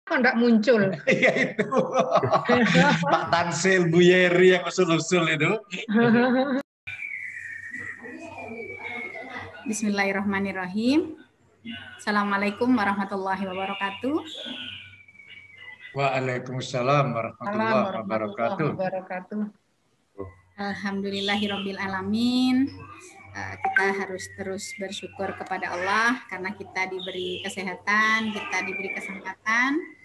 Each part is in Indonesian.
kok nggak muncul? Iya itu. Pak Tansil, Bu Yeri yang usul-usul itu. Bismillahirrahmanirrahim. Assalamualaikum warahmatullahi wabarakatuh. Waalaikumsalam warahmatullahi wabarakatuh. Alhamdulillahirabbil alamin. Kita harus terus bersyukur kepada Allah karena kita diberi kesehatan, kita diberi kesempatan.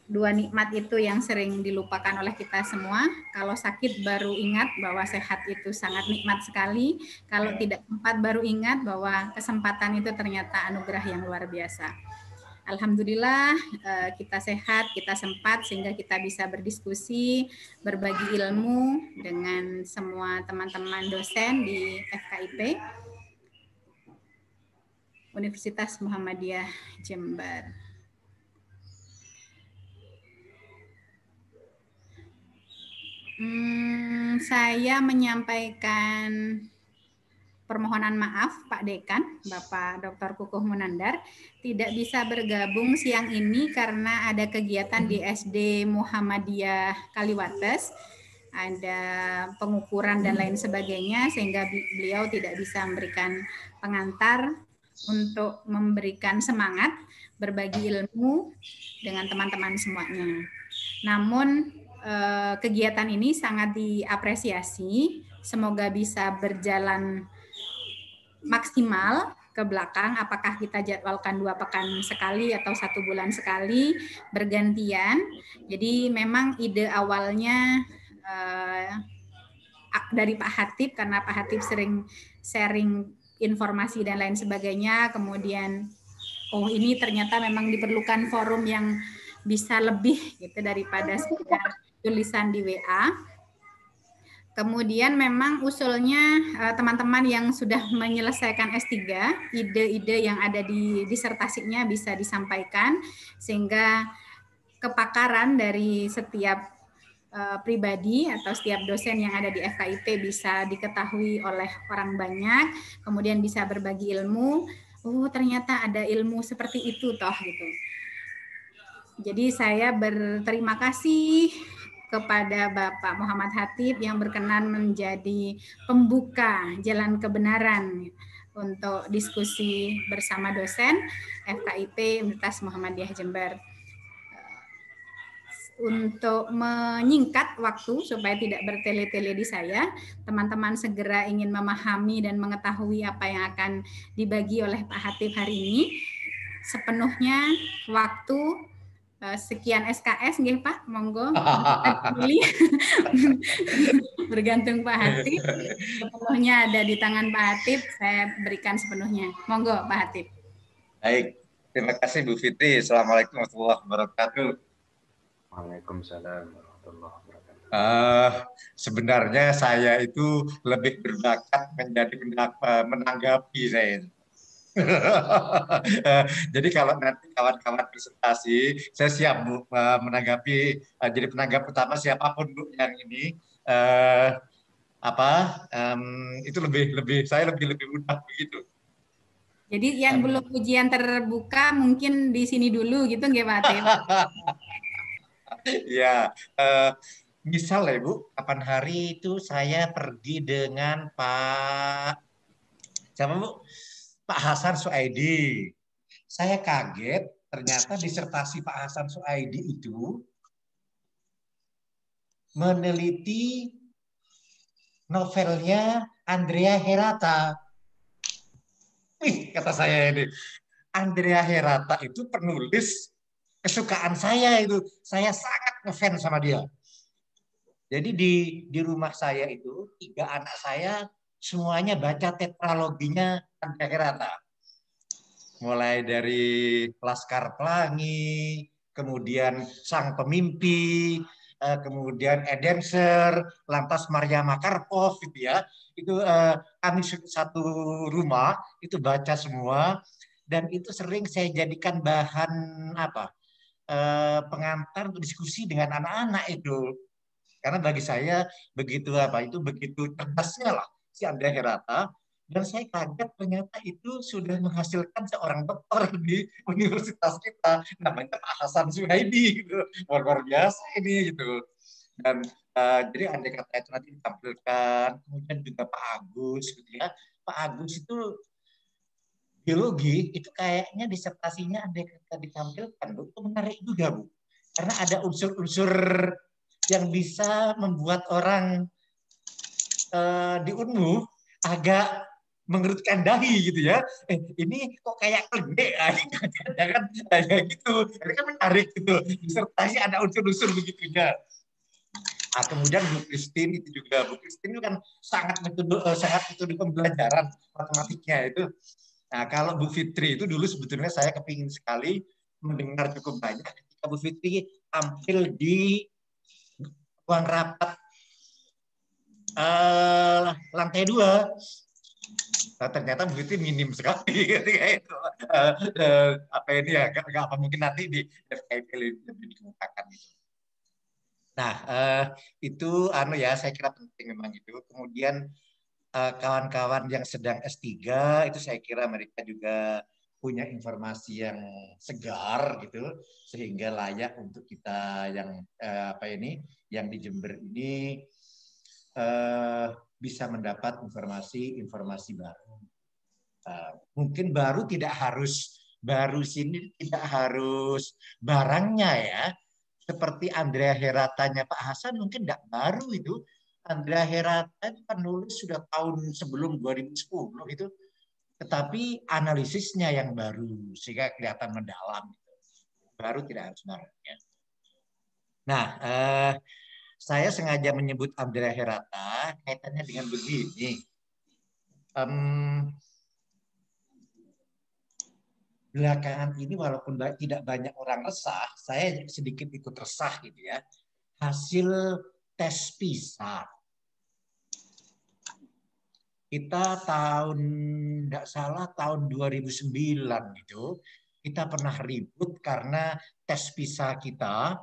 Dua nikmat itu yang sering dilupakan oleh kita semua. Kalau sakit baru ingat bahwa sehat itu sangat nikmat sekali. Kalau tidak sempat baru ingat bahwa kesempatan itu ternyata anugerah yang luar biasa. Alhamdulillah kita sehat, kita sempat sehingga kita bisa berdiskusi, berbagi ilmu dengan semua teman-teman dosen di FKIP Universitas Muhammadiyah Jember. Saya menyampaikan permohonan maaf Pak Dekan, Bapak Dr. Kukuh Munandar, tidak bisa bergabung siang ini karena ada kegiatan di SD Muhammadiyah Kaliwates, ada pengukuran dan lain sebagainya, sehingga beliau tidak bisa memberikan pengantar untuk memberikan semangat berbagi ilmu dengan teman-teman semuanya. Namun kegiatan ini sangat diapresiasi, semoga bisa berjalan maksimal ke belakang, apakah kita jadwalkan 2 pekan sekali atau 1 bulan sekali, bergantian. Jadi memang ide awalnya dari Pak Hatip, karena Pak Hatip sering sharing informasi dan lain sebagainya, kemudian oh ini ternyata memang diperlukan forum yang bisa lebih gitu daripada sekedar tulisan di WA. Kemudian memang usulnya teman-teman yang sudah menyelesaikan S3, ide-ide yang ada di disertasinya bisa disampaikan sehingga kepakaran dari setiap pribadi atau setiap dosen yang ada di FKIP bisa diketahui oleh orang banyak, kemudian bisa berbagi ilmu. Oh, ternyata ada ilmu seperti itu toh gitu. Jadi saya berterima kasih kepada Bapak Muhammad Hatip yang berkenan menjadi pembuka jalan kebenaran untuk diskusi bersama dosen FKIP Universitas Muhammadiyah Jember. Untuk menyingkat waktu supaya tidak bertele-tele di saya, teman-teman segera ingin memahami dan mengetahui apa yang akan dibagi oleh Pak Hatip hari ini. Sepenuhnya waktu sekian SKS, nggih Pak, monggo pilih. Bergantung Pak Hatip, sepenuhnya ada di tangan Pak Hatip, saya berikan sepenuhnya. Monggo Pak Hatip. Baik, terima kasih Bu Fitri. Assalamualaikum warahmatullahi wabarakatuh. Waalaikumsalam warahmatullahi wabarakatuh. Sebenarnya saya itu lebih berbakat menjadi menanggapi saya. Jadi kalau nanti kawan-kawan presentasi, saya siap Bu menanggapi. Jadi penanggap utama siapapun Bu yang ini itu saya lebih mudah begitu. Jadi yang belum ujian terbuka mungkin di sini dulu gitu nggak Pak Hatip? Ya, misal ya Bu, kapan hari itu saya pergi dengan Pak siapa Bu? Pak Hasan Suaidi. Saya kaget ternyata disertasi Pak Hasan Suaidi itu meneliti novelnya Andrea Herata. Wih, kata saya ini, Andrea Herata itu penulis kesukaan saya itu. Saya sangat ngefans sama dia. Jadi di rumah saya itu 3 anak saya semuanya baca tetraloginya Andrea Herata. Mulai dari Laskar Pelangi, kemudian Sang Pemimpi, kemudian Edenser, lantas Maria Makarpov gitu ya. Itu kami satu rumah itu baca semua dan itu sering saya jadikan bahan pengantar untuk diskusi dengan anak-anak itu. Karena bagi saya begitu cerdasnya lah si Andrea Herata Dan saya kaget ternyata itu sudah menghasilkan seorang dokter di universitas kita, namanya Pak Hasan Zuhaidi gitu. Luar biasa ini gitu. Dan jadi andai kata itu nanti ditampilkan, kemudian juga Pak Agus gitu ya. Pak Agus itu biologi itu kayaknya disertasinya andai kata ditampilkan, Bu, itu menarik juga, Bu. Karena ada unsur-unsur yang bisa membuat orang di Unmu agak mengerutkan dahi gitu ya. Ini kok kayak keledek, jangan kayak gitu. Ini kan menarik gitu. Disertasi ada unsur-unsur begitunya. Nah, kemudian Bu Christine itu juga, Bu Christine itu kan sangat metode pembelajaran matematiknya itu. Nah, kalau Bu Fitri itu dulu sebetulnya saya kepingin sekali mendengar cukup banyak ketika Bu Fitri tampil di ruang rapat lantai 2. Nah, ternyata Bu Fitri minim sekali ketika itu. Apa ini ya, nggak apa mungkin nanti di FKIP lebih dikemukakan gitu. Nah, itu ya saya kira penting memang itu. Kemudian kawan-kawan yang sedang S3 itu saya kira mereka juga punya informasi yang segar gitu sehingga layak untuk kita yang yang di Jember ini bisa mendapat informasi baru. Mungkin baru sini tidak harus barangnya ya. Seperti Andrea Heratanya Pak Hasan mungkin tidak baru itu. Andrea Herata itu penulis sudah tahun sebelum 2010 itu, tetapi analisisnya yang baru sehingga kelihatan mendalam. Baru tidak harus barangnya. Nah, saya sengaja menyebut Andrea Herata kaitannya dengan begini. Belakangan ini walaupun tidak banyak orang resah, saya sedikit ikut resah gitu ya. Hasil tes PISA. Kita tidak salah tahun 2009 gitu, kita pernah ribut karena tes PISA kita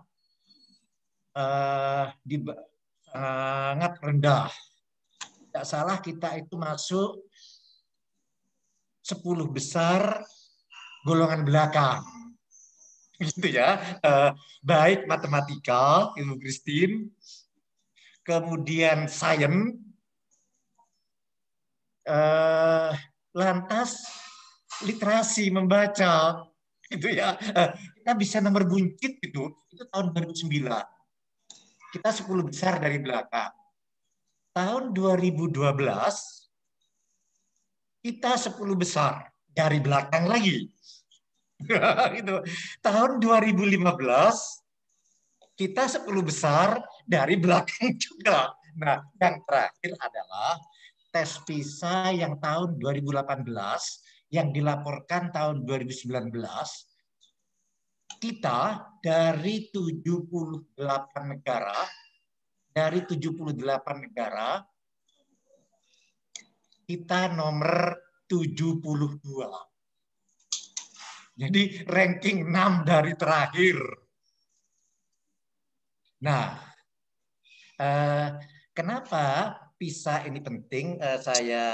sangat rendah. Tidak salah kita itu masuk 10 besar golongan belakang. Gitu ya. Baik matematika, Ibu Christine, kemudian sains, lantas literasi membaca gitu ya. Kita bisa nomor buncit itu tahun 2009. Kita 10 besar dari belakang. Tahun 2012 kita 10 besar dari belakang lagi. Gitu. Tahun 2015 kita 10 besar dari belakang juga. Nah, yang terakhir adalah tes PISA yang tahun 2018 yang dilaporkan tahun 2019, kita dari 78 negara, kita nomor 72. Jadi ranking 6 dari terakhir. Nah, kenapa PISA ini penting saya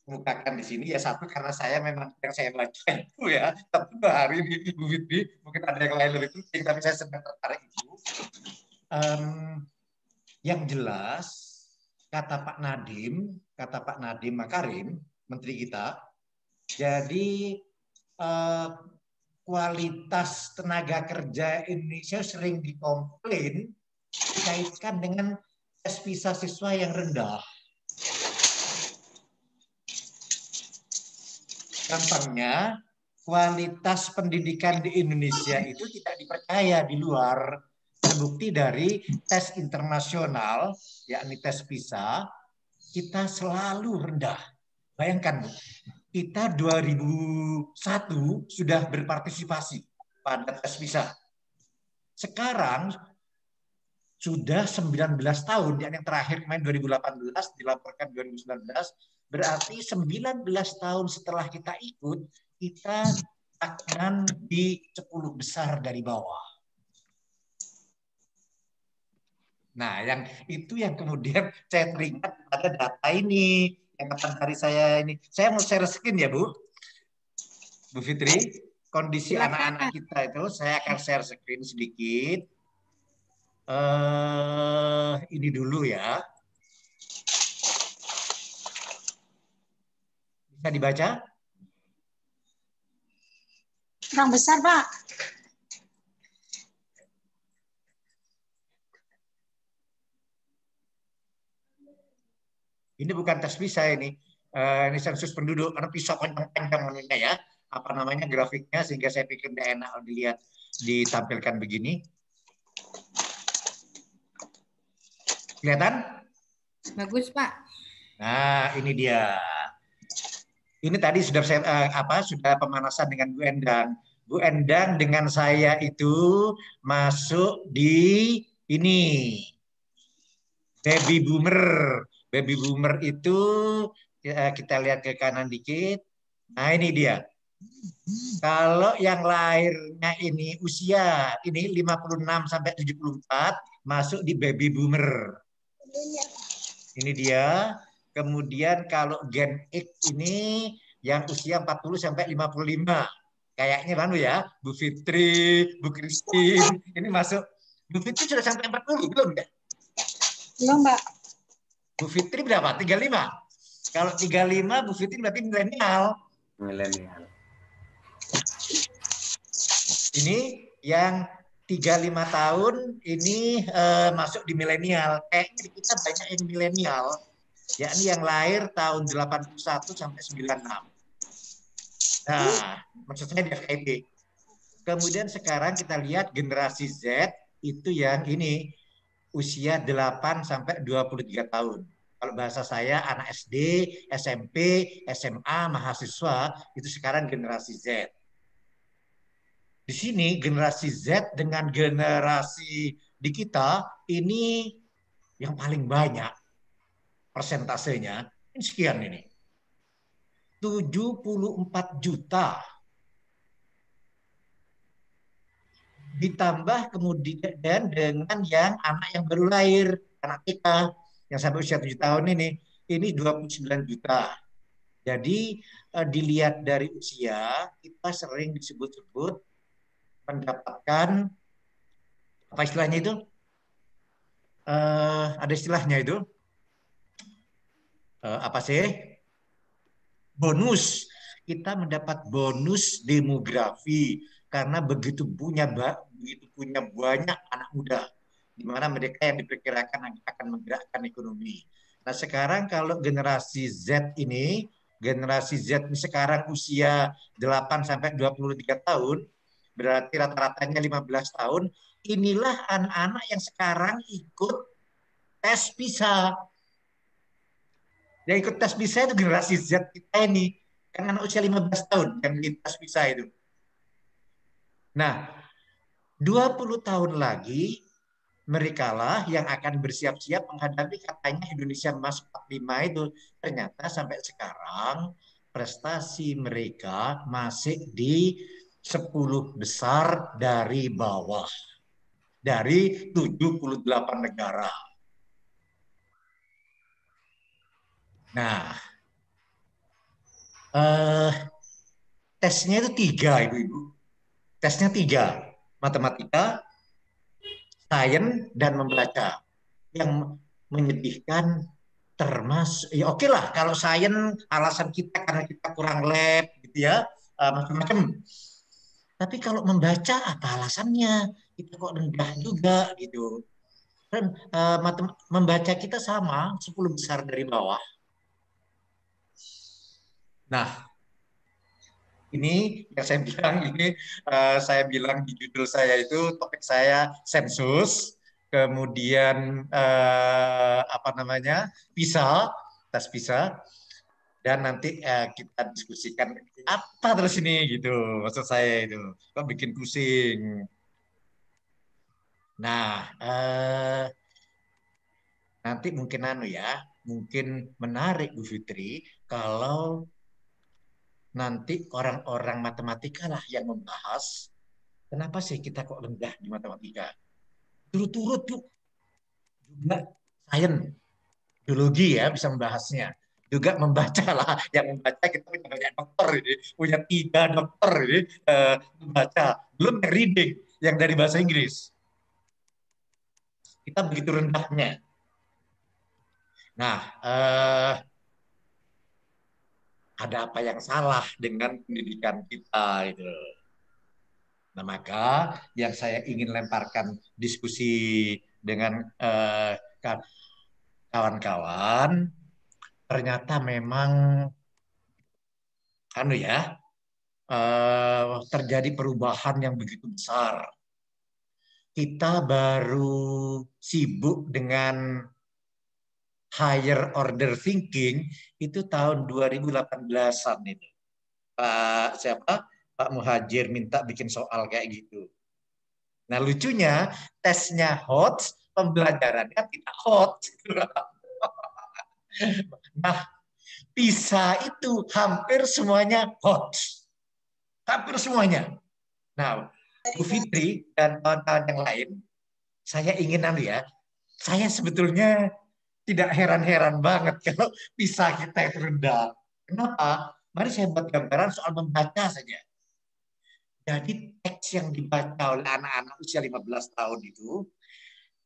mengungkapkan di sini? Ya satu karena saya memang yang saya baca itu ya, tentu hari ini Bu Fitri mungkin ada yang lain lebih penting, tapi saya sedang tertarik itu. Yang jelas kata Pak Nadiem Makarim, Menteri kita, jadi kualitas tenaga kerja Indonesia sering dikomplain dikaitkan dengan tes PISA siswa yang rendah. Gampangnya, kualitas pendidikan di Indonesia itu tidak dipercaya di luar. Terbukti dari tes internasional, yakni tes PISA, kita selalu rendah. Bayangkan, kita 2001 sudah berpartisipasi pada tes PISA. Sekarang sudah 19 tahun, yang terakhir kemarin 2018, dilaporkan 2019, berarti 19 tahun setelah kita ikut, kita akan di 10 besar dari bawah. Nah, yang itu yang kemudian saya teringat pada data ini yang kapan hari saya ini. Saya mau share screen ya, Bu Fitri. Kondisi anak-anak Silakan. kita itu saya akan share screen sedikit. Ini dulu ya. Bisa dibaca? Kurang besar, Pak. Ini bukan tes PISA ini. Ini sensus penduduk karena PISA panjang-panjang namanya ya. Apa namanya grafiknya sehingga saya pikir tidak enak dilihat ditampilkan begini. Kelihatan? Bagus, Pak. Nah, ini dia. Ini tadi sudah saya sudah pemanasan dengan Bu Endang. Bu Endang dengan saya itu masuk di ini baby boomer. Baby boomer itu kita lihat ke kanan dikit. Nah, ini dia. Kalau yang lahirnya ini usia ini 56 sampai 74 masuk di baby boomer. Ini dia. Kemudian kalau Gen X ini yang usia 40 sampai 55. Kayaknya Banu ya, Bu Fitri, Bu Christine, ini masuk. Bu Fitri sudah sampai 40 belum ya? Belum, Mbak. Bu Fitri berapa? 35. Kalau 35 Bu Fitri berarti milenial. Milenial. Ini yang 35 tahun ini masuk di milenial. Kayaknya kita banyak yang milenial, yakni yang lahir tahun 81 sampai 96. Nah, maksud saya di FID. Kemudian sekarang kita lihat generasi Z itu yang ini usia 8 sampai 23 tahun. Kalau bahasa saya anak SD, SMP, SMA, mahasiswa itu sekarang generasi Z. Di sini generasi Z dengan generasi di kita ini yang paling banyak persentasenya. Ini sekian ini. 74 juta. Ditambah kemudian dengan yang anak yang baru lahir, anak kita yang sampai usia 7 tahun ini 29 juta. Jadi dilihat dari usia, kita sering disebut-sebut mendapatkan apa istilahnya itu? Ada istilahnya itu apa sih? Bonus. Kita mendapat bonus demografi karena begitu punya banyak anak muda di mana mereka yang diperkirakan akan menggerakkan ekonomi. Nah, sekarang kalau generasi Z ini sekarang usia 8 sampai 23 tahun, berarti rata-ratanya 15 tahun, inilah anak-anak yang sekarang ikut tes PISA. Yang ikut tes PISA itu generasi Z kita ini. Kan anak usia 15 tahun yang di tes PISA itu. Nah, 20 tahun lagi mereka lah yang akan bersiap-siap menghadapi katanya Indonesia Emas 45 itu. Ternyata sampai sekarang prestasi mereka masih di 10 besar dari bawah. Dari 78 negara. Nah, tesnya itu 3, Ibu-Ibu. Tesnya 3. Matematika, sains, dan membaca. Yang menyedihkan termasuk, ya oke lah, kalau sains alasan kita karena kita kurang lab, gitu ya, macam-macam. Tapi kalau membaca, apa alasannya? Kita kok rendah juga, gitu. Dan membaca kita sama, 10 besar dari bawah. Nah, ini yang saya bilang di judul saya itu topik saya sensus, kemudian apa namanya PISA, tes PISA, dan nanti kita diskusikan apa terus ini gitu maksud saya itu kok bikin pusing. Nah, nanti mungkin mungkin menarik Bu Fitri kalau nanti orang-orang matematika lah yang membahas kenapa sih kita kok rendah di matematika. Turut-turut, Bu. juga sains, biologi ya bisa membahasnya. Juga membaca lah, yang membaca kita punya banyak dokter ini, punya 3 dokter ini membaca, belum yang reading yang dari bahasa Inggris. Kita begitu rendahnya. Nah, ada apa yang salah dengan pendidikan kita itu. Nah, maka yang saya ingin lemparkan diskusi dengan kawan-kawan, ternyata memang terjadi perubahan yang begitu besar. Kita baru sibuk dengan higher order thinking itu tahun 2018-an itu. Pak Muhajir minta bikin soal kayak gitu. Nah, lucunya tesnya hot, pembelajarannya tidak hot. Nah, PISA itu hampir semuanya hot. Hampir semuanya. Nah, Bu Fitri dan kawan-kawan yang lain, saya ingin saya sebetulnya tidak heran-heran banget kalau PISA kita itu rendah. Kenapa? Mari saya buat gambaran soal membaca saja. Jadi teks yang dibaca oleh anak-anak usia 15 tahun itu,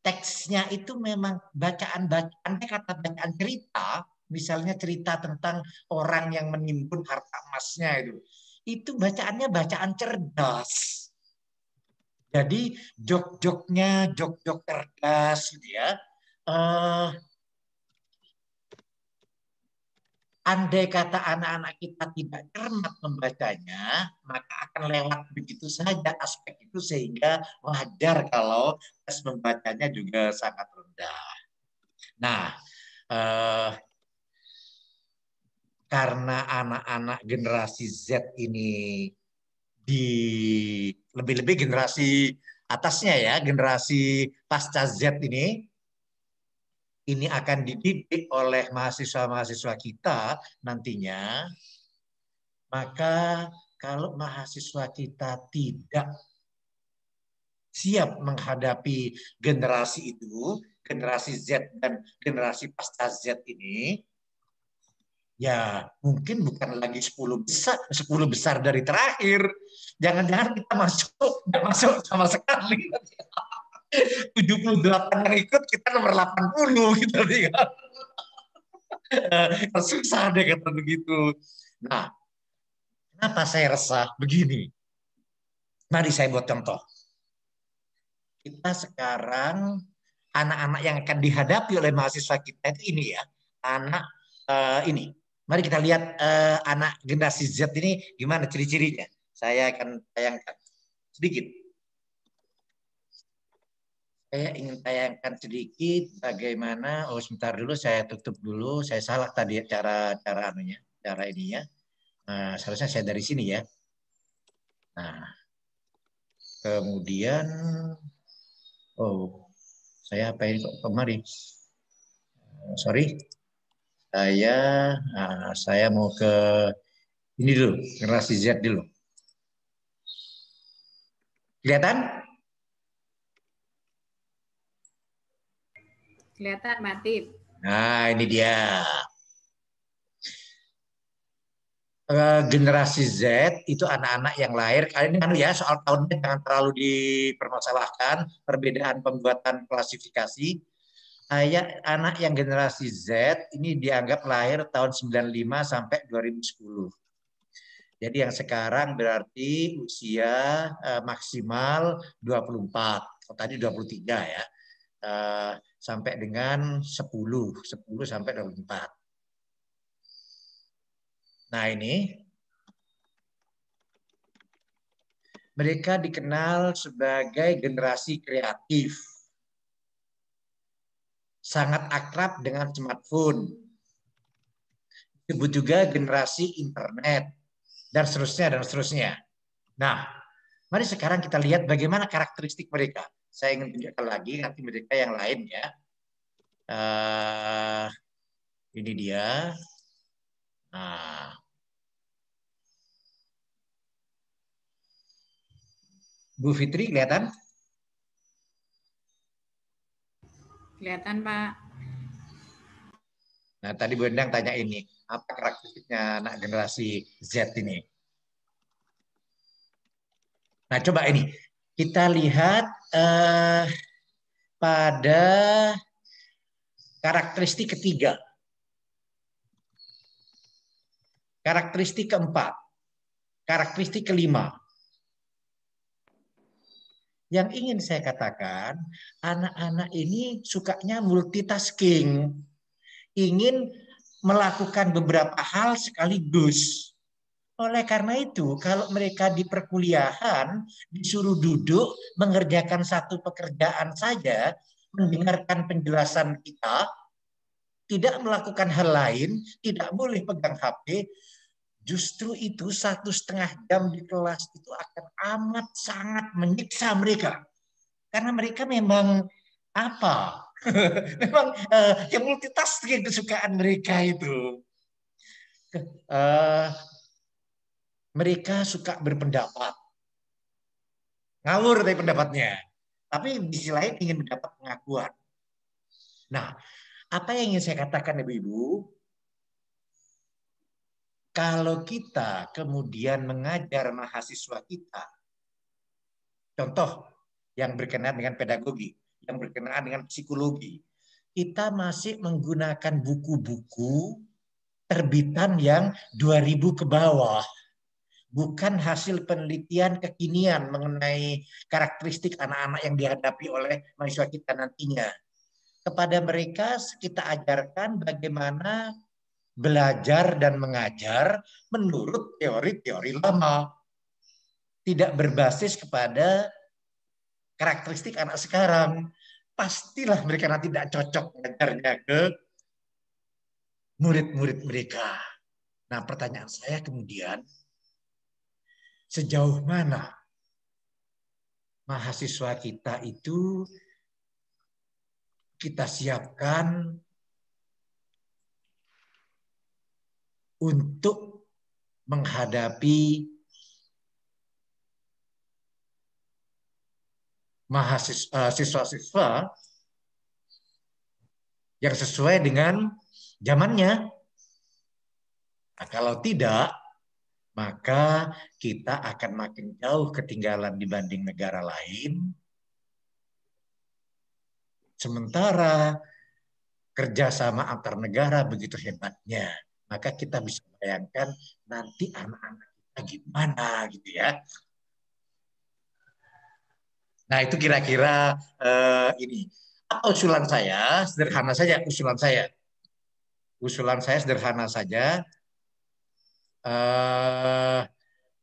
teksnya itu memang bacaan-bacaan, kata bacaan cerita, misalnya cerita tentang orang yang menimbun harta emasnya itu bacaannya bacaan cerdas. Jadi jok-joknya jok-jok cerdas gitu ya. Andai kata anak-anak kita tidak cermat membacanya, maka akan lewat begitu saja aspek itu sehingga wajar kalau tes membacanya juga sangat rendah. Nah, karena anak-anak generasi Z ini lebih-lebih generasi atasnya ya, generasi pasca Z ini akan dididik oleh mahasiswa-mahasiswa kita nantinya, maka kalau mahasiswa kita tidak siap menghadapi generasi itu, generasi Z dan generasi pasca Z ini, ya mungkin bukan lagi 10 besar dari terakhir. Jangan-jangan kita nggak masuk sama sekali. 78 yang ikut, kita nomor 80 gitu kan. Susah deh kata begitu. Nah, kenapa saya resah begini? Mari saya buat contoh. Kita sekarang anak-anak yang akan dihadapi oleh mahasiswa kita itu ini ya, anak ini. Mari kita lihat anak generasi Z ini gimana ciri-cirinya. Saya akan tayangkan sedikit. Saya ingin tayangkan sedikit bagaimana. Oh, sebentar dulu, saya tutup dulu. Saya salah tadi cara ininya. Nah, seharusnya saya dari sini ya. Nah, kemudian, oh, saya apa ini kok kemarin? Sorry, saya mau ke ini dulu, generasi Z dulu. Kelihatan? Kelihatan, Matip. Nah, ini dia. Generasi Z itu anak-anak yang lahir, kali ini soal tahunnya jangan terlalu dipermasalahkan, perbedaan pembuatan klasifikasi. Anak yang generasi Z ini dianggap lahir tahun 95 sampai 2010. Jadi yang sekarang berarti usia maksimal 24, tadi 23 ya, sampai dengan 10 sampai 24. Nah ini, mereka dikenal sebagai generasi kreatif. Sangat akrab dengan smartphone. Disebut juga generasi internet. Dan seterusnya. Nah, mari sekarang kita lihat bagaimana karakteristik mereka. Saya ingin tunjukkan lagi, nanti mereka yang lain ya. Ini dia. Nah, Bu Fitri kelihatan? Kelihatan, Pak. Nah, tadi Bu Endang tanya ini, apa karakteristiknya anak generasi Z ini? Nah, coba ini kita lihat pada karakteristik ketiga. Karakteristik keempat. Karakteristik kelima. Yang ingin saya katakan, anak-anak ini sukanya multitasking. Ingin melakukan beberapa hal sekaligus. Oleh karena itu, kalau mereka di perkuliahan disuruh duduk mengerjakan satu pekerjaan saja, mendengarkan penjelasan kita, tidak melakukan hal lain, tidak boleh pegang HP, justru itu 1,5 jam di kelas itu akan amat sangat menyiksa mereka. Karena mereka memang apa? Memang yang multitasking kesukaan mereka itu. Mereka suka berpendapat. Ngawur dari pendapatnya. Tapi di sisi lain ingin mendapat pengakuan. Nah, apa yang ingin saya katakan Ibu-Ibu? Kalau kita kemudian mengajar mahasiswa kita, contoh yang berkenaan dengan pedagogi, yang berkenaan dengan psikologi, kita masih menggunakan buku-buku terbitan yang 2000 ke bawah. Bukan hasil penelitian kekinian mengenai karakteristik anak-anak yang dihadapi oleh mahasiswa kita nantinya. Kepada mereka kita ajarkan bagaimana belajar dan mengajar menurut teori-teori lama. Tidak berbasis kepada karakteristik anak sekarang. Pastilah mereka nanti tidak cocok mengajarnya ke murid-murid mereka. Nah, pertanyaan saya kemudian, sejauh mana mahasiswa kita itu kita siapkan untuk menghadapi mahasiswa siswa-siswa yang sesuai dengan zamannya. Nah, kalau tidak, maka kita akan makin jauh ketinggalan dibanding negara lain. Sementara kerjasama antar negara begitu hebatnya, maka kita bisa bayangkan nanti anak-anak kita gimana gitu ya. Nah, itu kira-kira ini. Usulan saya sederhana saja. Usulan saya sederhana saja.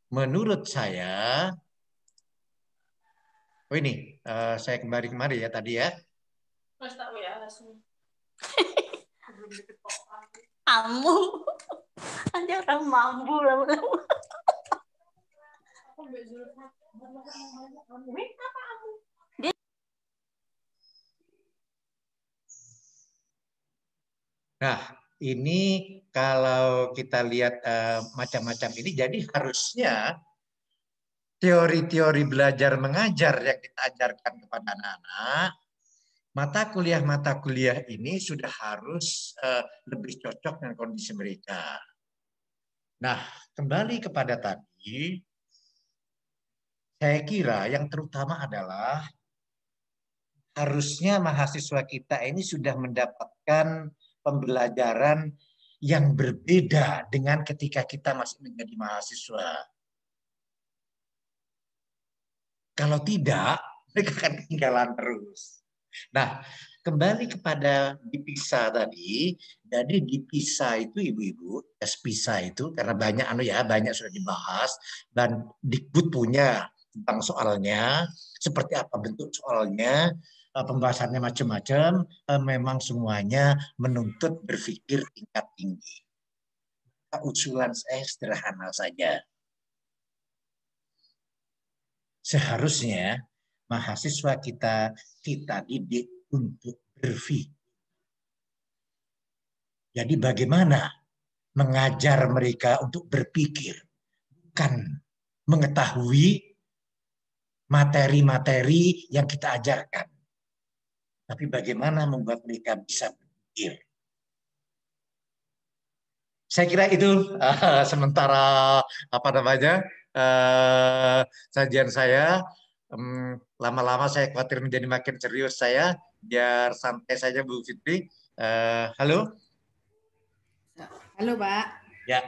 Menurut saya, ini saya kembali ya tadi ya. Kamu aja orang mampu lama-lama. Nah, ini kalau kita lihat macam-macam ini, jadi harusnya teori-teori belajar mengajar yang kita ajarkan kepada anak-anak, mata kuliah ini sudah harus lebih cocok dengan kondisi mereka. Nah, kembali kepada tadi, saya kira yang terutama adalah harusnya mahasiswa kita ini sudah mendapatkan pembelajaran yang berbeda dengan ketika kita masih menjadi mahasiswa. Kalau tidak, mereka akan ketinggalan terus. Nah, kembali kepada DIPISA tadi, jadi DIPISA itu Ibu-ibu, tes PISA itu karena banyak sudah dibahas dan Dikbud punya tentang soalnya, seperti apa bentuk soalnya, pembahasannya macam-macam, memang semuanya menuntut berpikir tingkat tinggi. Usulan saya sederhana saja. Seharusnya mahasiswa kita didik untuk berpikir. Jadi bagaimana mengajar mereka untuk berpikir, bukan mengetahui materi-materi yang kita ajarkan. Tapi bagaimana membuat mereka bisa berpikir? Saya kira itu sementara sajian saya. Lama-lama saya khawatir menjadi makin serius saya. Biar santai saja Bu Fitri. Halo? Halo Pak. Ya.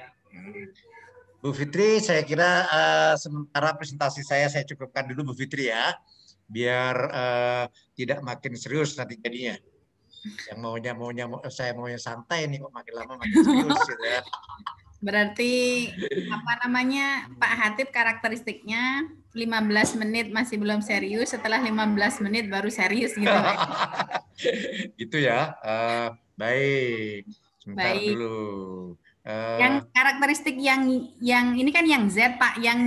Bu Fitri, saya kira sementara presentasi saya cukupkan dulu Bu Fitri ya. Biar tidak makin serius nanti jadinya. Yang saya maunya santai nih, kok makin lama makin serius gitu ya. Berarti Pak Hatip karakteristiknya 15 menit masih belum serius, setelah 15 menit baru serius gitu Pak. Gitu ya. Baik. Sebentar dulu. Yang karakteristik yang ini kan yang Z Pak, yang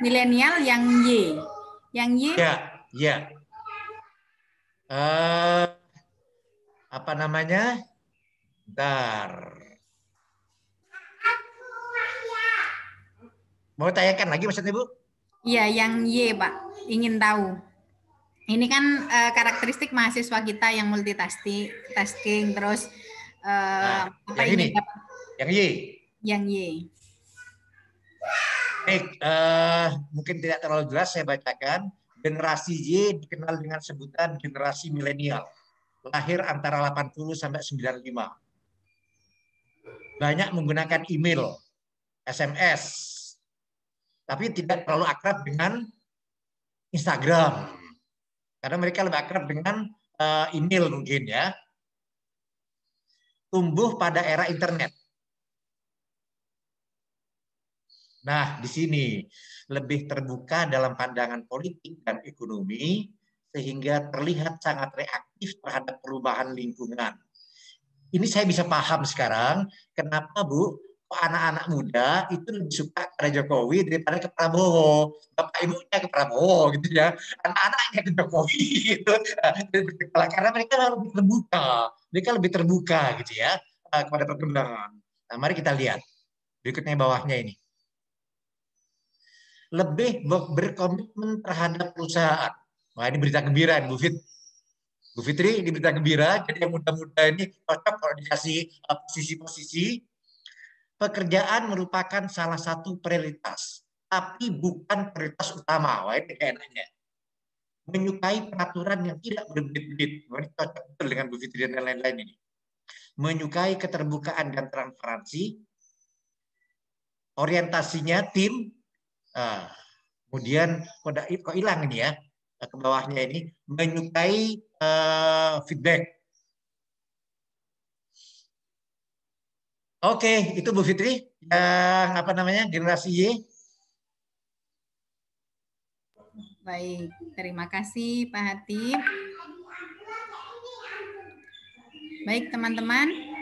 milenial yang Y. Yang Y? Ya. Apa namanya? Bentar. Mau tanyakan lagi maksudnya Bu? Iya, yang Y Pak. Ingin tahu. Ini kan karakteristik mahasiswa kita yang multitasking, terus yang ini, yang Y. Yang Y. Baik, mungkin tidak terlalu jelas saya bacakan. Generasi Y dikenal dengan sebutan generasi milenial. Lahir antara 80 sampai 95. Banyak menggunakan email, SMS, tapi tidak terlalu akrab dengan Instagram. Karena mereka lebih akrab dengan email mungkin ya. Tumbuh pada era internet. Nah, di sini lebih terbuka dalam pandangan politik dan ekonomi, sehingga terlihat sangat reaktif terhadap perubahan lingkungan. Ini saya bisa paham sekarang, kenapa Bu, anak-anak muda itu lebih suka kepada Jokowi daripada ke Prabowo. Bapak ibunya ke Prabowo gitu ya, anak-anaknya ke Jokowi gitu. Karena mereka lebih terbuka gitu ya kepada perkembangan. Nah, mari kita lihat berikutnya bawahnya ini. Lebih berkomitmen terhadap perusahaan. Wah, ini berita gembira Bu Fitri, ini berita gembira. Jadi yang muda-muda ini cocok kalau dikasih posisi-posisi. Pekerjaan merupakan salah satu prioritas, tapi bukan prioritas utama. Wah, ini enaknya. Menyukai peraturan yang tidak berbelit-belit. Wah, ini cocok betul dengan Bu Fitri dan lain-lain ini. Menyukai keterbukaan dan transparansi. Orientasinya tim. Kemudian kok hilang ini ya, ke bawahnya ini, menyukai feedback. Oke, itu Bu Fitri yang generasi Y. Baik, terima kasih Pak Hatip. Baik teman-teman,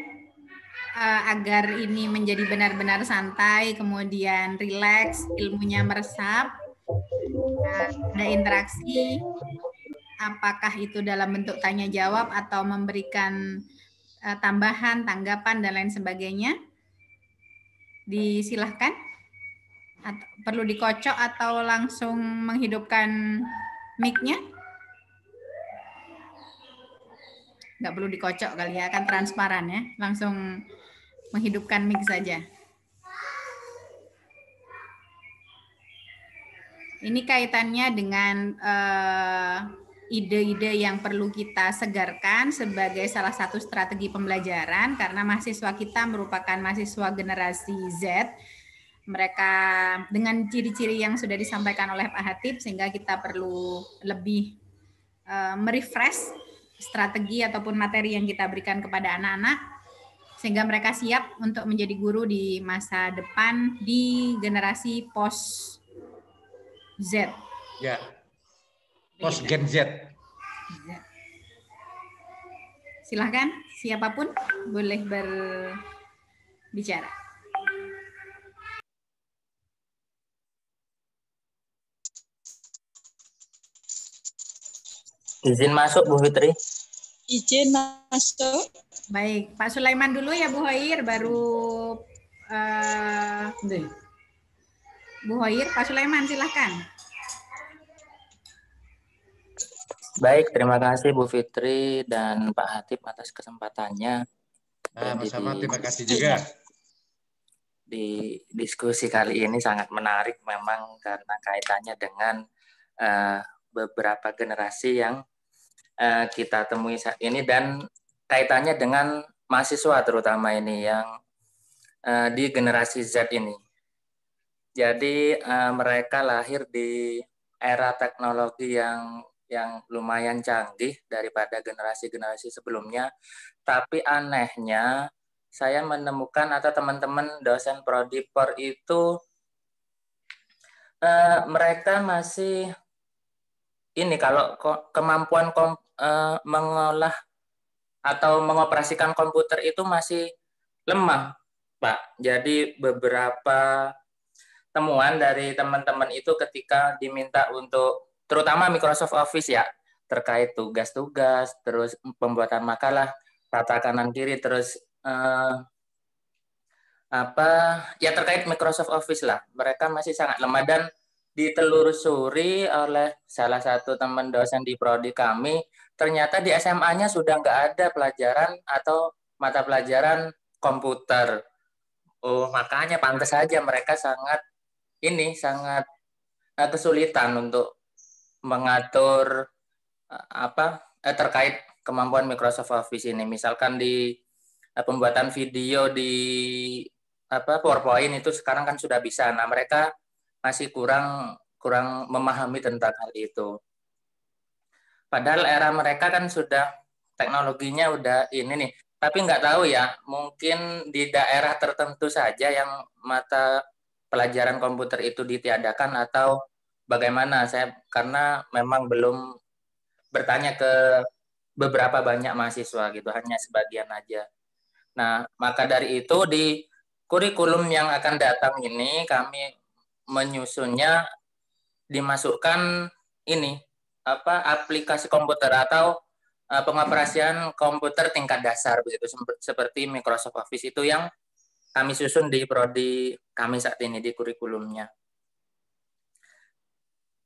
agar ini menjadi benar-benar santai, kemudian rileks, ilmunya meresap, ada interaksi, apakah itu dalam bentuk tanya jawab atau memberikan tambahan, tanggapan, dan lain sebagainya, disilahkan. Perlu dikocok atau langsung menghidupkan mic-nya? Nggak perlu dikocok kali ya, kan transparan ya, langsung menghidupkan mic saja. Ini kaitannya dengan ide-ide yang perlu kita segarkan sebagai salah satu strategi pembelajaran, karena mahasiswa kita merupakan mahasiswa generasi Z. Mereka dengan ciri-ciri yang sudah disampaikan oleh Pak Hatip, sehingga kita perlu lebih merefresh strategi ataupun materi yang kita berikan kepada anak-anak, sehingga mereka siap untuk menjadi guru di masa depan di generasi post Z. Ya, post Gen Z. Silahkan, siapapun boleh berbicara. Izin masuk Bu Fitri. Izin masuk. Baik, Pak Sulaiman dulu ya Bu Hoir, baru Bu Hoir. Pak Sulaiman silahkan. Baik, terima kasih Bu Fitri dan Pak Hatip atas kesempatannya. Jadi Sama-sama, terima kasih juga. di diskusi kali ini sangat menarik memang karena kaitannya dengan beberapa generasi yang kita temui saat ini dan kaitannya dengan mahasiswa terutama ini yang di generasi Z ini. Jadi mereka lahir di era teknologi yang lumayan canggih daripada generasi-generasi sebelumnya. Tapi anehnya saya menemukan atau teman-teman dosen Prodipor itu mereka masih ini kalau kemampuan mengolah atau mengoperasikan komputer itu masih lemah, Pak. Jadi beberapa temuan dari teman-teman itu ketika diminta untuk terutama Microsoft Office ya, terkait tugas-tugas, terus pembuatan makalah, tata kanan kiri, terus terkait Microsoft Office lah, mereka masih sangat lemah dan ditelusuri oleh salah satu teman dosen di prodi kami, ternyata di SMA-nya sudah nggak ada pelajaran atau mata pelajaran komputer. Oh, makanya pantas saja mereka sangat kesulitan untuk mengatur terkait kemampuan Microsoft Office ini. Misalkan di pembuatan video di PowerPoint itu sekarang kan sudah bisa. Nah, mereka masih kurang memahami tentang hal itu. Padahal era mereka kan sudah teknologinya udah ini nih. Tapi nggak tahu ya, mungkin di daerah tertentu saja yang mata pelajaran komputer itu ditiadakan atau bagaimana. Karena memang belum bertanya ke beberapa banyak mahasiswa gitu, hanya sebagian aja. Nah, maka dari itu di kurikulum yang akan datang ini kami menyusunnya dimasukkan aplikasi komputer atau pengoperasian komputer tingkat dasar begitu seperti Microsoft Office itu yang kami susun di prodi kami saat ini di kurikulumnya.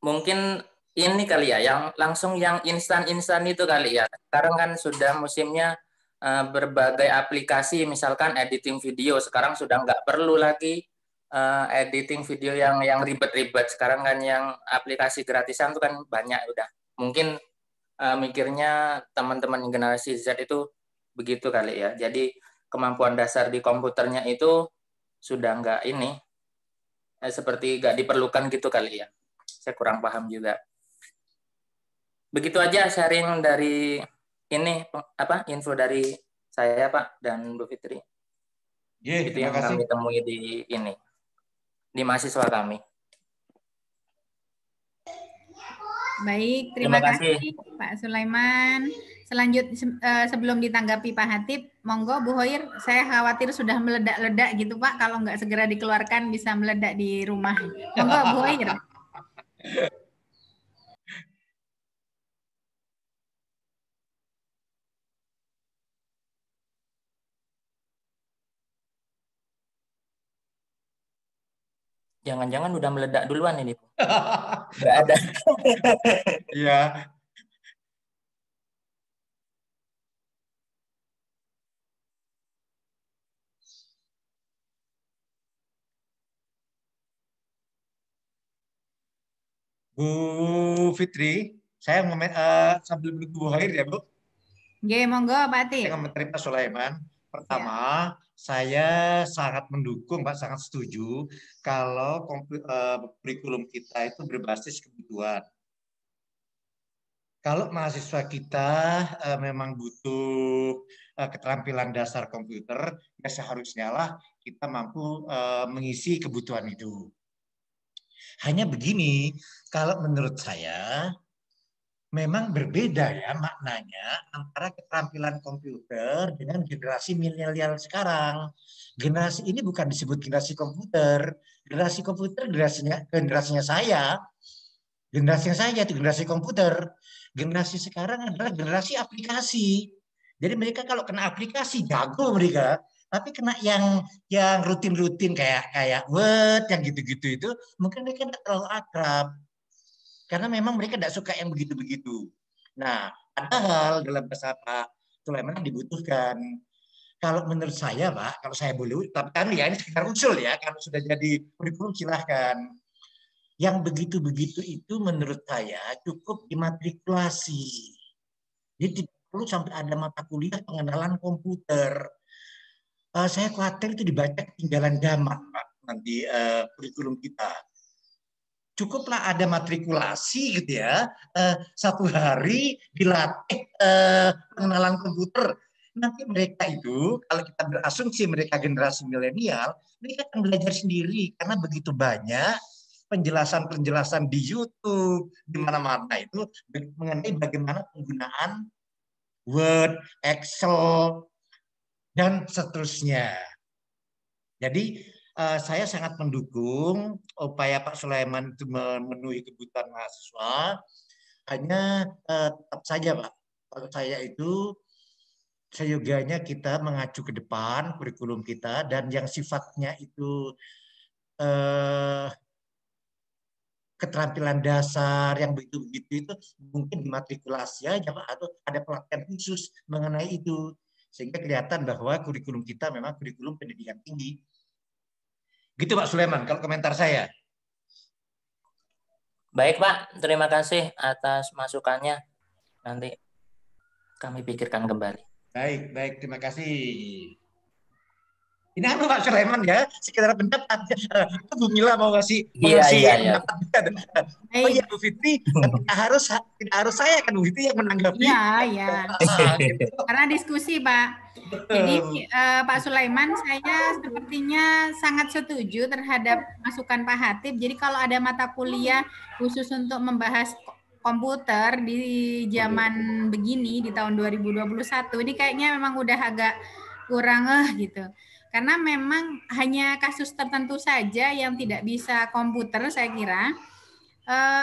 Mungkin ini kali ya yang langsung yang instan itu kali ya. Sekarang kan sudah musimnya berbagai aplikasi, misalkan editing video sekarang sudah nggak perlu lagi editing video yang ribet-ribet. Sekarang kan yang aplikasi gratisan itu kan banyak udah. Mungkin mikirnya teman-teman generasi Z itu begitu kali ya. Jadi kemampuan dasar di komputernya itu sudah nggak seperti nggak diperlukan gitu kali ya. Saya kurang paham juga. Begitu aja sharing dari info dari saya Pak dan Bu Fitri. Itu yang kami temui di mahasiswa kami. Baik, terima kasih Pak Sulaiman. Sebelum ditanggapi Pak Hatip, monggo Bu Hoir, saya khawatir sudah meledak-ledak gitu Pak, kalau nggak segera dikeluarkan bisa meledak di rumah. Monggo Bu Hoir. Jangan-jangan udah meledak duluan ini. Nggak ada. Iya. Bu Fitri, saya sambil menunggu Bu Hair ya Bu. Oke, monggo Pak Hatip. Saya komentari Pak Sulaiman. Pertama, saya sangat mendukung, Pak, sangat setuju kalau kurikulum kita itu berbasis kebutuhan. Kalau mahasiswa kita memang butuh keterampilan dasar komputer, ya seharusnya lah kita mampu mengisi kebutuhan itu. Hanya begini, kalau menurut saya memang berbeda ya maknanya antara keterampilan komputer dengan generasi milenial sekarang. Generasi ini bukan disebut generasi komputer. Generasi komputer generasinya saya. Generasinya saya itu generasi komputer. Generasi sekarang adalah generasi aplikasi. Jadi mereka kalau kena aplikasi jago mereka. Tapi kena yang rutin-rutin kayak Word yang gitu-gitu itu mungkin mereka tidak terlalu akrab. Karena memang mereka tidak suka yang begitu-begitu. Nah, padahal dalam bahasa Pak Sulaiman dibutuhkan. Kalau menurut saya, Pak, kalau saya boleh, tapi kan ya ini sekitar usul ya, kalau sudah jadi kurikulum silahkan. Yang begitu-begitu itu menurut saya cukup dimatrikulasi. Jadi tidak perlu sampai ada mata kuliah pengenalan komputer. Saya khawatir itu dibaca ketinggalan zaman, Pak, nanti kurikulum kita. Cukuplah ada matrikulasi gitu ya, 1 hari dilatih pengenalan komputer. Nanti mereka itu, kalau kita berasumsi mereka generasi milenial, mereka akan belajar sendiri karena begitu banyak penjelasan-penjelasan di YouTube, di mana-mana itu mengenai bagaimana penggunaan Word, Excel, dan seterusnya. Jadi saya sangat mendukung upaya Pak Sulaiman itu memenuhi kebutuhan mahasiswa. Hanya tetap saja Pak, kalau saya itu seyogianya kita mengacu ke depan kurikulum kita dan yang sifatnya itu keterampilan dasar yang begitu-begitu itu mungkin dimatrikulasi aja Pak, atau ada pelatihan khusus mengenai itu sehingga kelihatan bahwa kurikulum kita memang kurikulum pendidikan tinggi. Gitu Pak Sulaiman, kalau komentar saya. Baik Pak, terima kasih atas masukannya. Nanti kami pikirkan kembali. Baik, terima kasih. Ini apa Pak Sulaiman ya, sekedar pendapat. Bu Mila mau ngasih Iya. pendapat. Oh iya Bu Fitri, tidak harus saya kan Bu Fitri yang menanggapi. Iya. Karena diskusi Pak. Jadi Pak Sulaiman, saya sepertinya sangat setuju terhadap masukan Pak Hatip. Jadi kalau ada mata kuliah khusus untuk membahas komputer di zaman begini di tahun 2021, ini kayaknya memang udah agak kurang gitu. Karena memang hanya kasus tertentu saja yang tidak bisa komputer, saya kira.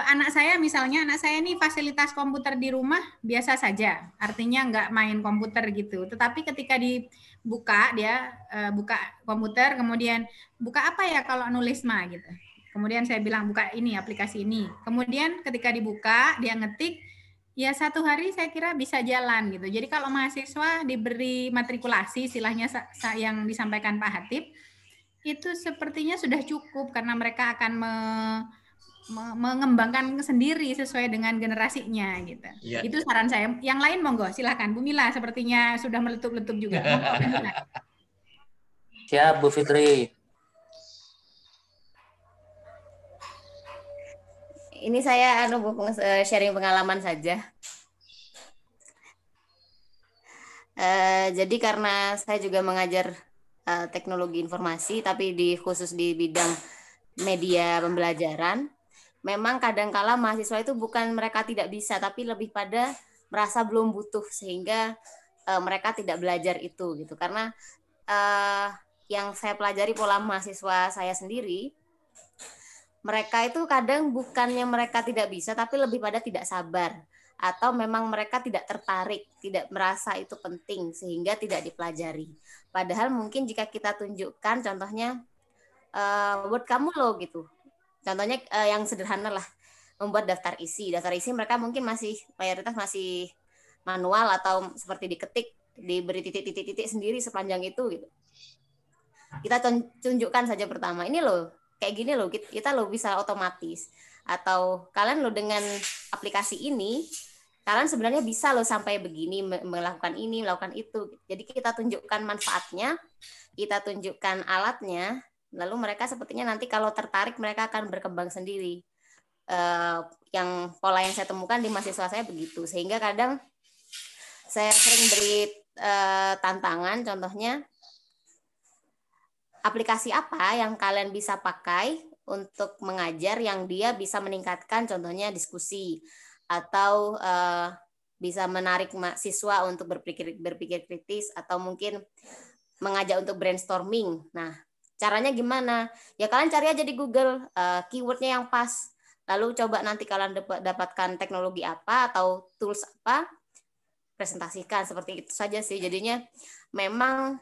Anak saya ini fasilitas komputer di rumah biasa saja, artinya nggak main komputer gitu. Tetapi ketika dibuka, dia buka komputer, kemudian buka apa ya kalau nulis mah gitu. Kemudian saya bilang buka ini, aplikasi ini. Kemudian ketika dibuka, dia ngetik, ya 1 hari saya kira bisa jalan gitu. Jadi kalau mahasiswa diberi matrikulasi, istilahnya yang disampaikan Pak Hatip, itu sepertinya sudah cukup karena mereka akan mengembangkan sendiri sesuai dengan generasinya gitu. Ya. Itu saran saya. Yang lain monggo, silakan. Bu Mila sepertinya sudah meletup-letup juga. Monggo, Bu Mila. Siap Bu Fitri. Ini saya sharing pengalaman saja. Jadi karena saya juga mengajar teknologi informasi, tapi khusus di bidang media pembelajaran, memang kadangkala mahasiswa itu bukan mereka tidak bisa, tapi lebih pada merasa belum butuh sehingga mereka tidak belajar itu gitu. Karena yang saya pelajari pola mahasiswa saya sendiri, mereka itu kadang bukannya mereka tidak bisa, tapi lebih pada tidak sabar. Atau memang mereka tidak tertarik, tidak merasa itu penting, sehingga tidak dipelajari. Padahal mungkin jika kita tunjukkan, contohnya, buat kamu loh gitu. Contohnya yang sederhana lah, membuat daftar isi. Daftar isi mereka mungkin mayoritas masih manual atau seperti diketik, diberi titik-titik sendiri sepanjang itu gitu. Kita tunjukkan saja pertama, ini loh, kayak gini loh, kita loh bisa otomatis. Atau kalian loh dengan aplikasi ini, kalian sebenarnya bisa loh sampai begini, melakukan ini, melakukan itu. Jadi kita tunjukkan manfaatnya, kita tunjukkan alatnya, lalu mereka sepertinya nanti kalau tertarik mereka akan berkembang sendiri. Yang pola yang saya temukan di mahasiswa saya begitu. Sehingga kadang saya sering beri tantangan, contohnya aplikasi apa yang kalian bisa pakai untuk mengajar yang dia bisa meningkatkan contohnya diskusi atau bisa menarik mahasiswa untuk berpikir kritis atau mungkin mengajak untuk brainstorming. Nah, caranya gimana? Ya kalian cari aja di Google keywordnya yang pas. Lalu coba nanti kalian dapatkan teknologi apa atau tools apa, presentasikan seperti itu saja sih. Jadinya memang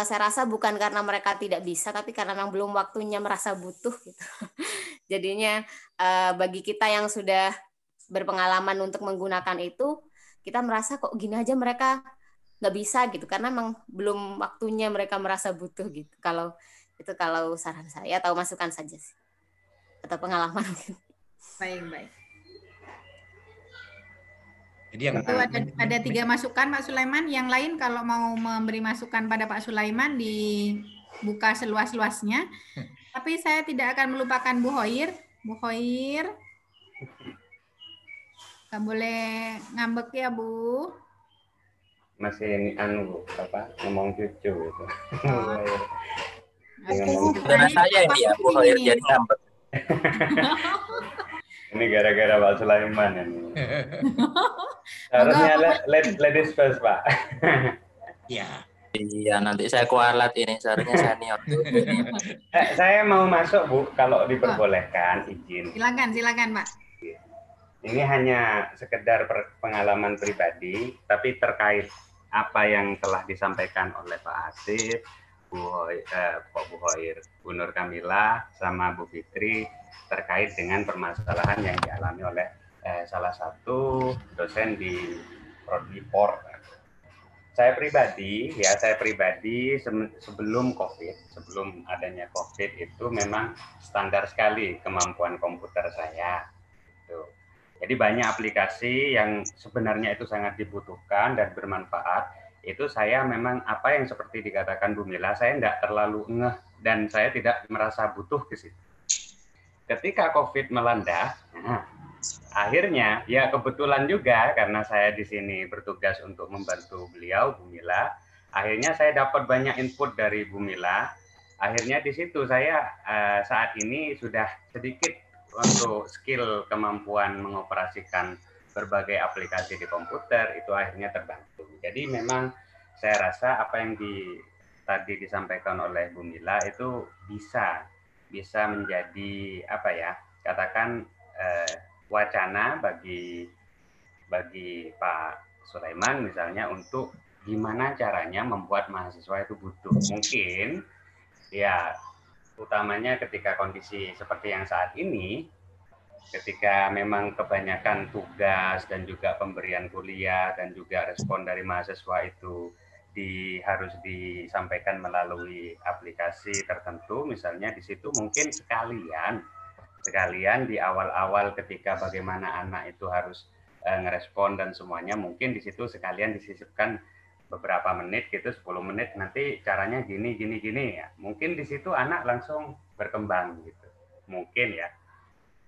saya rasa bukan karena mereka tidak bisa, tapi karena memang belum waktunya merasa butuh gitu. Jadinya bagi kita yang sudah berpengalaman untuk menggunakan itu, kita merasa kok gini aja mereka nggak bisa gitu, karena memang belum waktunya mereka merasa butuh gitu. Kalau saran saya atau masukan saja sih, atau pengalaman. Baik. Jadi yang Itu ada 3 masukan Pak Sulaiman. Yang lain kalau mau memberi masukan pada Pak Sulaiman dibuka seluas-luasnya. Tapi saya tidak akan melupakan Bu Hoir. Bu Hoir, nggak boleh ngambek ya Bu. Masih ngomong cucu gitu. Oh. Karena saya ini ya Bu Hoir jadi ngambek. Ini gara-gara Pak Sulaiman ini. Harusnya ladies first, Pak. ya. Iya, nanti saya kualat ini, seharusnya senior. Saya mau masuk, Bu, kalau diperbolehkan, izin. Silakan, Pak. Ini hanya sekedar pengalaman pribadi, tapi terkait apa yang telah disampaikan oleh Pak Hatip, Bu Hoir, Bu Nur Kamila, sama Bu Fitri, terkait dengan permasalahan yang dialami oleh salah satu dosen di Prodi POR. Saya pribadi sebelum adanya COVID itu memang standar sekali kemampuan komputer saya. Jadi banyak aplikasi yang sebenarnya itu sangat dibutuhkan dan bermanfaat. Itu saya memang apa yang seperti dikatakan Bu Mila, saya tidak terlalu ngeh dan saya tidak merasa butuh ke situ. Ketika COVID melanda, akhirnya ya kebetulan juga karena saya di sini bertugas untuk membantu beliau Bu Mila, akhirnya saya dapat banyak input dari Bu Mila. Akhirnya di situ saya saat ini sudah sedikit untuk skill kemampuan mengoperasikan berbagai aplikasi di komputer itu akhirnya terbantu. Jadi memang saya rasa apa yang tadi disampaikan oleh Bu Mila itu bisa menjadi katakan wacana bagi Pak Sulaiman misalnya untuk gimana caranya membuat mahasiswa itu butuh. Mungkin ya utamanya ketika kondisi seperti yang saat ini, ketika memang kebanyakan tugas dan juga pemberian kuliah dan juga respon dari mahasiswa itu harus disampaikan melalui aplikasi tertentu, misalnya di situ mungkin sekalian di awal-awal ketika bagaimana anak itu harus ngerespon dan semuanya, mungkin di situ sekalian disisipkan beberapa menit gitu, 10 menit, nanti caranya gini ya. Mungkin di situ anak langsung berkembang gitu. Mungkin ya.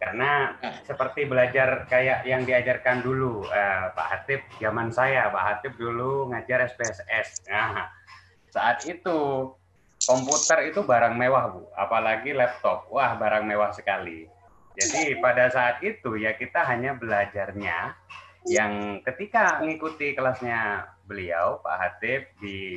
Karena seperti belajar kayak yang diajarkan dulu Pak Hatip, zaman saya, Pak Hatip dulu ngajar SPSS. Nah, saat itu komputer itu barang mewah, Bu. Apalagi laptop. Wah, barang mewah sekali. Jadi pada saat itu ya kita hanya belajarnya yang ketika mengikuti kelasnya beliau Pak Hatip di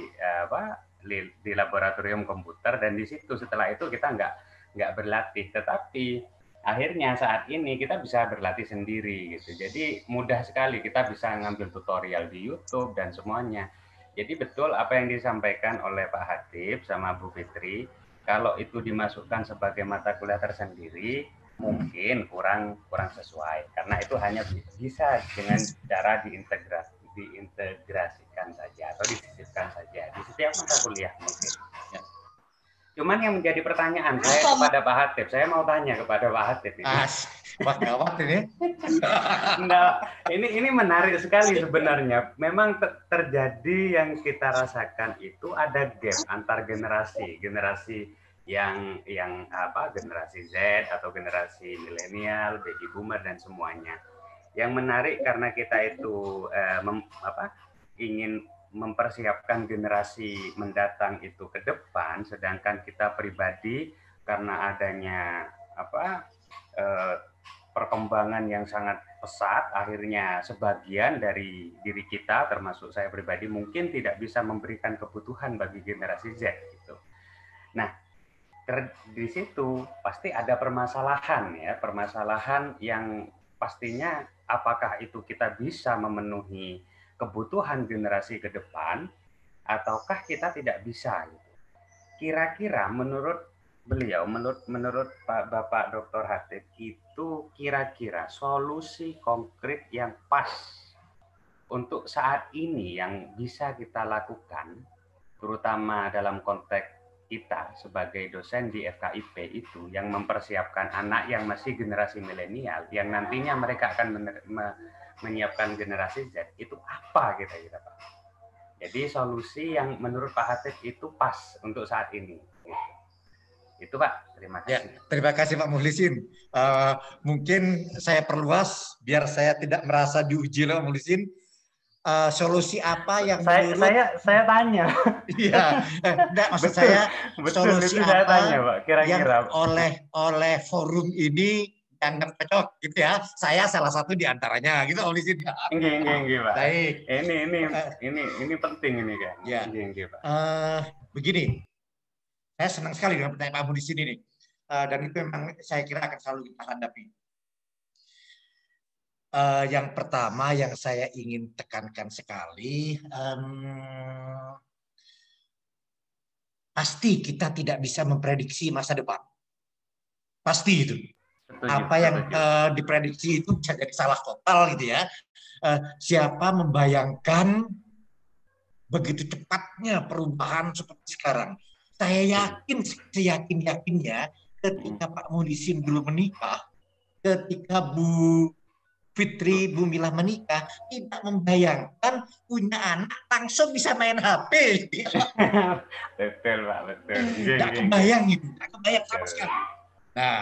laboratorium komputer, dan di situ setelah itu kita nggak berlatih, tetapi akhirnya saat ini kita bisa berlatih sendiri gitu. Jadi mudah sekali kita bisa ngambil tutorial di YouTube dan semuanya. Jadi betul apa yang disampaikan oleh Pak Hatip sama Bu Fitri, kalau itu dimasukkan sebagai mata kuliah tersendiri mungkin kurang sesuai, karena itu hanya bisa dengan cara diintegrasikan saja atau disisipkan saja di setiap mata kuliah mungkin. Ya. Cuman yang menjadi pertanyaan saya kepada Pak Hatip, saya mau tanya kepada Pak Hatip ini. Gawat ini. Nah, ini menarik sekali sebenarnya. Memang terjadi yang kita rasakan itu ada gap antar generasi yang generasi Z atau generasi milenial, baby boomer dan semuanya. Yang menarik karena kita itu ingin mempersiapkan generasi mendatang itu ke depan, sedangkan kita pribadi karena adanya perkembangan yang sangat pesat, akhirnya sebagian dari diri kita termasuk saya pribadi mungkin tidak bisa memberikan kebutuhan bagi generasi Z gitu. Nah, di situ pasti ada permasalahan yang pastinya apakah itu kita bisa memenuhi kebutuhan generasi ke depan ataukah kita tidak bisa gitu. Kira-kira menurut beliau, menurut Bapak Dr. Hatip, itu itu kira-kira solusi konkret yang pas untuk saat ini yang bisa kita lakukan, terutama dalam konteks kita sebagai dosen di FKIP itu yang mempersiapkan anak yang masih generasi milenial, yang nantinya mereka akan menyiapkan generasi Z, itu apa kira-kira Pak? Jadi solusi yang menurut Pak Hatip itu pas untuk saat ini. Itu Pak, terima kasih. Ya, terima kasih Pak Muhlisin. Mungkin saya perluas biar saya tidak merasa diuji oleh Pak Muhlisin. Solusi apa yang menurut saya tanya. Iya, enggak, maksud saya solusi saya apa tanya, Pak, kira-kira yang oleh forum ini dianggap cocok gitu ya. Saya salah satu di antaranya gitu Pak Muhlisin. Enggak, Pak. Baik. Ini penting ini kan. Ya. Enggak, Pak. Begini. Saya senang sekali dengan pertanyaan Pak Muhlisin ini. Dan itu memang saya kira akan selalu kita hadapi. Yang pertama yang saya ingin tekankan sekali, pasti kita tidak bisa memprediksi masa depan. Pasti itu. Apa yang diprediksi itu bisa jadi salah total gitu ya. Siapa membayangkan begitu cepatnya perubahan seperti sekarang. Saya yakin, seyakin-yakinnya ketika Pak Muhlisin dulu menikah, ketika Bu Fitri, Bu Mila menikah, tidak membayangkan punya anak langsung bisa main HP. Betul, Pak, betul. Tidak kebayang itu, tidak kebayang sama sekali. Nah,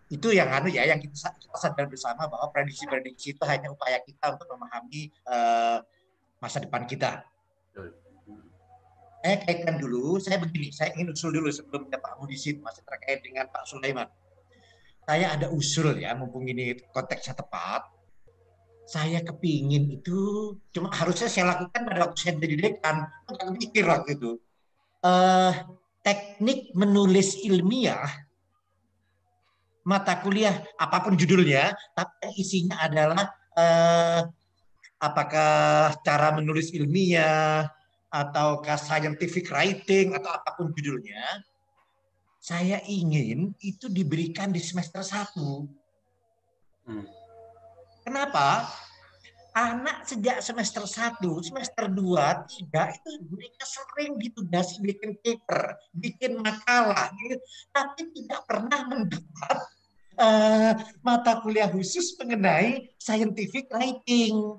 itu yang yang kita sadar bersama bahwa prediksi-prediksi itu hanya upaya kita untuk memahami masa depan kita. Saya kaitkan dulu, saya ingin usul dulu sebelumnya Pak Muhlisin masih terkait dengan Pak Sulaiman. Saya ada usul ya, mumpung ini konteksnya tepat. Saya kepingin itu, cuma harusnya saya lakukan pada waktu saya jadi dekan, nggak mikir waktu itu. Teknik menulis ilmiah, mata kuliah apapun judulnya, tapi isinya adalah apakah cara menulis ilmiah, ataukah scientific writing, atau apapun judulnya, saya ingin itu diberikan di semester 1. Kenapa? Anak sejak semester 1, semester 2, 3 itu mereka sering ditugasi bikin paper, bikin makalah, gitu, tapi tidak pernah mendapat mata kuliah khusus mengenai scientific writing.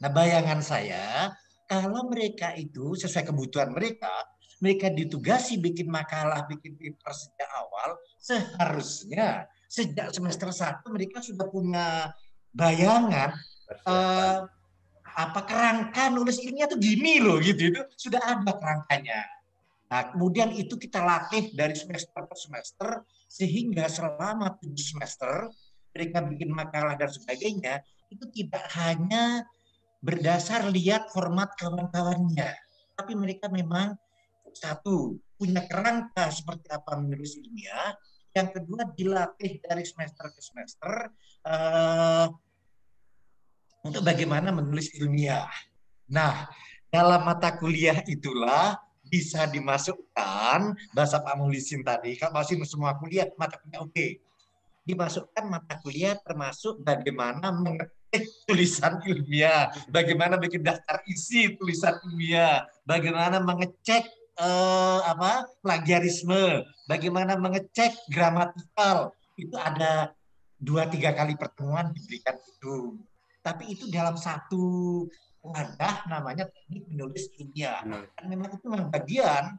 Nah, bayangan saya, kalau mereka itu sesuai kebutuhan mereka ditugasi bikin makalah, bikin paper sejak awal, seharusnya sejak semester 1 mereka sudah punya bayangan apa kerangka nulis ilmiah tuh gini loh gitu, itu sudah ada kerangkanya. Nah, kemudian itu kita latih dari semester ke semester sehingga selama 7 semester mereka bikin makalah dan sebagainya itu tidak hanya berdasar lihat format kawan-kawannya, tapi mereka memang satu, punya kerangka seperti apa menulis ilmiah. Yang kedua, dilatih dari semester ke semester untuk bagaimana menulis ilmiah. Nah, dalam mata kuliah itulah bisa dimasukkan, bahasa Pak Muhlisin tadi, kalau masih semua kuliah, mata kuliah oke. Dimasukkan mata kuliah termasuk bagaimana mengetik tulisan ilmiah, bagaimana bikin daftar isi tulisan ilmiah, bagaimana mengecek plagiarisme, bagaimana mengecek gramatikal. Itu ada 2-3 kali pertemuan diberikan itu. Tapi itu dalam satu wadah namanya teknik menulis ilmiah. Dan memang itu memang bagian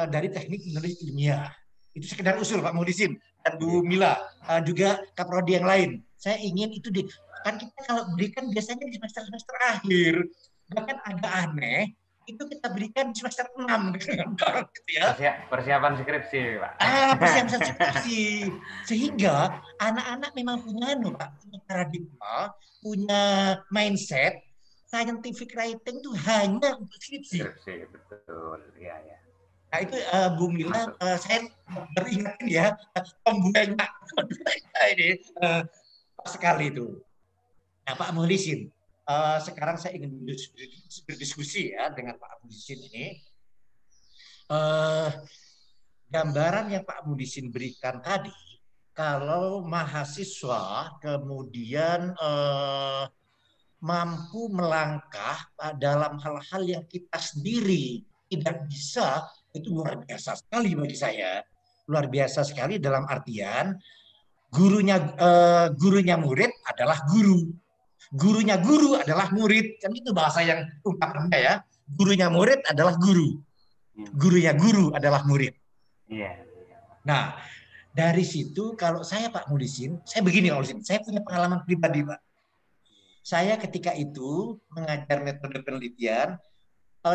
dari teknik menulis ilmiah. Itu sekedar usul Pak Muhlisin dan Bu Mila, juga kaprodi yang lain. Saya ingin itu kan kita kalau berikan biasanya di semester akhir. Bahkan agak aneh, itu kita berikan di semester 6 gitu ya. Persiapan skripsi, Pak. Persiapan skripsi. Sehingga anak-anak memang punya punya paradigma, punya mindset scientific writing itu hanya untuk skripsi. Skripsi, betul. Iya. Nah itu Bu Mila, saya beringatin ya, pembuatnya ini sekali itu. Nah Pak Muhlisin, sekarang saya ingin berdiskusi ya dengan Pak Muhlisin ini. Gambaran yang Pak Muhlisin berikan tadi kalau mahasiswa kemudian mampu melangkah dalam hal-hal yang kita sendiri tidak bisa, itu luar biasa sekali bagi saya. Luar biasa sekali dalam artian gurunya murid adalah guru. Gurunya guru adalah murid. Kan itu bahasa yang ungkapannya ya. Gurunya murid adalah guru. Gurunya guru adalah murid. Iya. Nah, dari situ kalau saya Pak Mulisin, saya begini Pak Mulisin, saya punya pengalaman pribadi Pak. Saya ketika itu mengajar metode penelitian,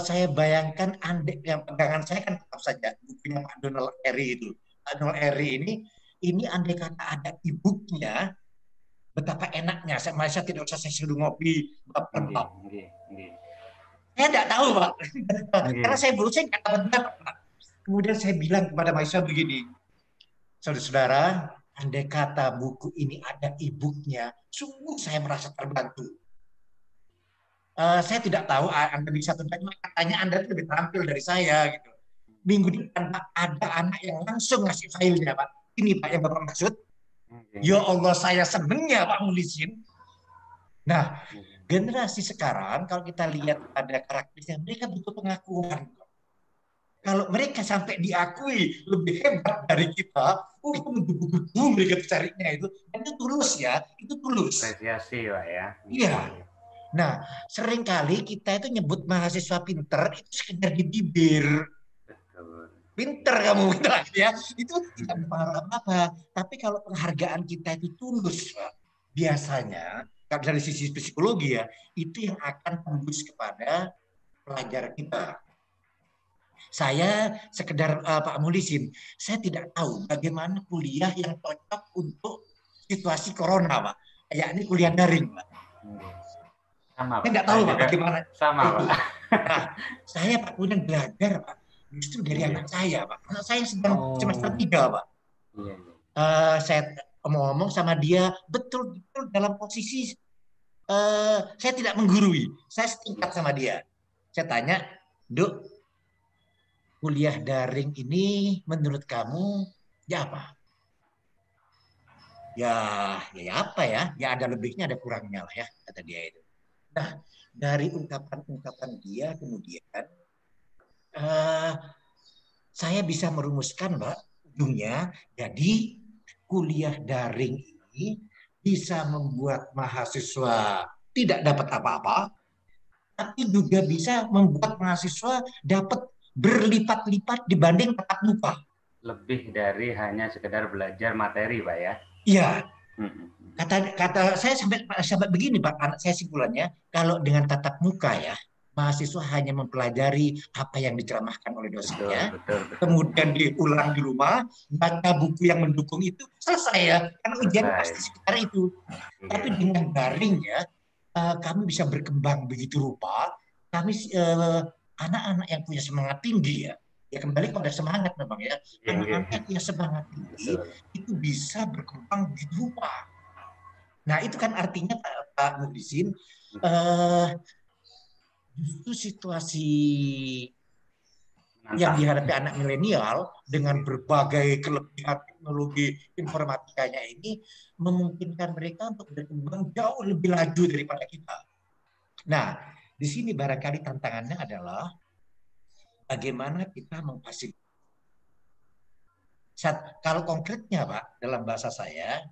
saya bayangkan andek yang pegangan saya kan tetap saja bukunya Pak Donald Eri itu. Pak Donald Eri ini andai kata ada e-booknya, betapa enaknya. Saya tidak usah saya suruh ngopi bab-bab. Saya tidak tahu Pak, karena saya nggak dapat Pak. Kemudian saya bilang kepada mahasiswa begini, saudara-saudara, andai kata buku ini ada e-booknya, sungguh saya merasa terbantu. Saya tidak tahu Anda bisa tuntas, katanya Anda itu lebih terampil dari saya gitu. Minggu depan Pak, ada anak yang langsung ngasih filenya Pak. Ini Pak yang Bapak maksud. Ya Allah, saya senengnya Pak Mulisin. Nah, generasi sekarang kalau kita lihat ada karakteristik, mereka butuh pengakuan. Kalau mereka sampai diakui lebih hebat dari kita, itu betul-betul mereka carinya itu. Dan itu tulus ya, itu tulus. Apresiasi Pak ya. Iya. Nah, seringkali kita itu nyebut mahasiswa pinter itu sekedar di bibir. Pinter kamu ya, itu tidak berpengaruh apa-apa. Tapi kalau penghargaan kita itu tulus, Pak, biasanya dari sisi psikologi ya, itu yang akan tembus kepada pelajar kita. Saya sekedar Pak Mulisin, saya tidak tahu bagaimana kuliah yang cocok untuk situasi corona, Pak. Yakni kuliah daring, Pak. Sama, saya nggak tahu Pak bagaimana. Sama Pak. Nah, saya Pak kemudian belajar Pak. Justru dari anak saya, Pak. Anak saya sedang semester 3, Pak. Saya ngomong sama dia betul-betul dalam posisi saya tidak menggurui. Saya setingkat sama dia. Saya tanya, Duk, kuliah daring ini menurut kamu ya apa? Ya apa ya? Ya ada lebihnya, ada kurangnya lah ya, kata dia itu. Nah, dari ungkapan-ungkapan dia kemudian saya bisa merumuskan, Mbak, ujungnya. Jadi kuliah daring ini bisa membuat mahasiswa tidak dapat apa-apa, tapi juga bisa membuat mahasiswa dapat berlipat-lipat dibanding tatap muka. Lebih dari hanya sekedar belajar materi, Pak ya? Iya. Kata saya sampai begini, Pak, anak saya simpulannya, kalau dengan tatap muka ya, mahasiswa hanya mempelajari apa yang diceramahkan oleh dosennya, betul. Kemudian diulang di rumah, baca buku yang mendukung itu, selesai ya, karena ujian pasti sekitar itu. Tapi dengan daring ya, kami bisa berkembang begitu rupa, kami anak-anak yang punya semangat tinggi ya kembali pada semangat memang ya, anak-anak yang semangat tinggi itu bisa berkembang begitu rupa. Nah itu kan artinya Pak Muhlisin, justru situasi yang dihadapi anak milenial dengan berbagai kelebihan teknologi informatikanya ini memungkinkan mereka untuk berkembang jauh lebih laju daripada kita. Nah, di sini barangkali tantangannya adalah bagaimana kita memfasilitasi. Kalau konkretnya Pak, dalam bahasa saya,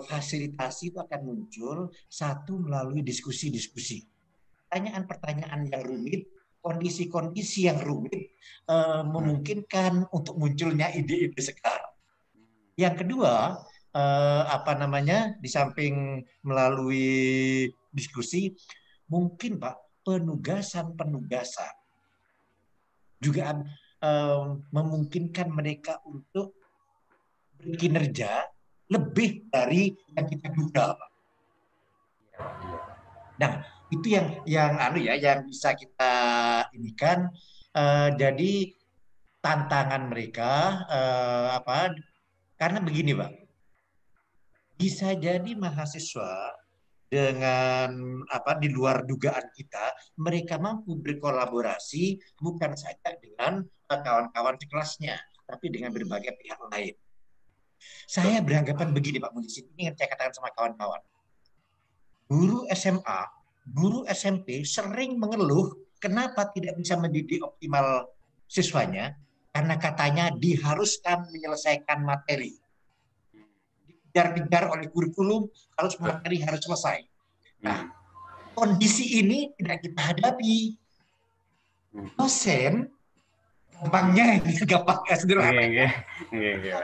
fasilitasi itu akan muncul satu melalui diskusi-diskusi. Pertanyaan-pertanyaan yang rumit, kondisi-kondisi yang rumit memungkinkan untuk munculnya ide-ide segar. Yang kedua, di samping melalui diskusi, mungkin Pak penugasan juga memungkinkan mereka untuk berkinerja lebih dari yang kita duga, Pak. Nah, itu yang bisa kita inikan. Jadi tantangan mereka karena begini, Pak. Bisa jadi mahasiswa dengan di luar dugaan kita, mereka mampu berkolaborasi bukan saja dengan kawan-kawan di kelasnya, tapi dengan berbagai pihak lain. Saya beranggapan begini Pak Mulisin, ini yang saya katakan sama kawan-kawan. Guru SMA, guru SMP sering mengeluh kenapa tidak bisa mendidik optimal siswanya, karena katanya diharuskan menyelesaikan materi. Dikejar-kejar oleh kurikulum, harus materi harus selesai. Nah, kondisi ini tidak kita hadapi. Dosen, gampangnya ini gampangnya sederhana.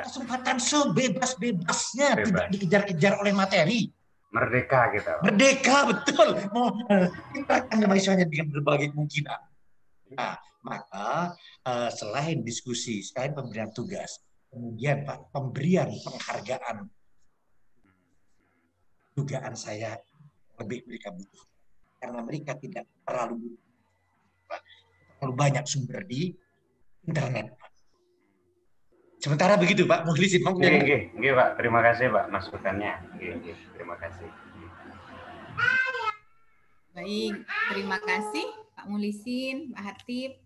Kesempatan sebebas-bebasnya, tidak dikejar-kejar oleh materi. Merdeka gitu. Merdeka, betul. Kita akan mahasiswanya dengan berbagai kemungkinan. Nah, maka selain diskusi, selain pemberian tugas, kemudian Pak, pemberian penghargaan, dugaan saya lebih mereka butuh. Karena mereka tidak terlalu banyak sumber di internet. Sementara begitu Pak Muhlisin. Nggih, Pak. Terima kasih Pak masukannya. Nggih, terima kasih. Baik, terima kasih Pak Muhlisin, Pak Hatip.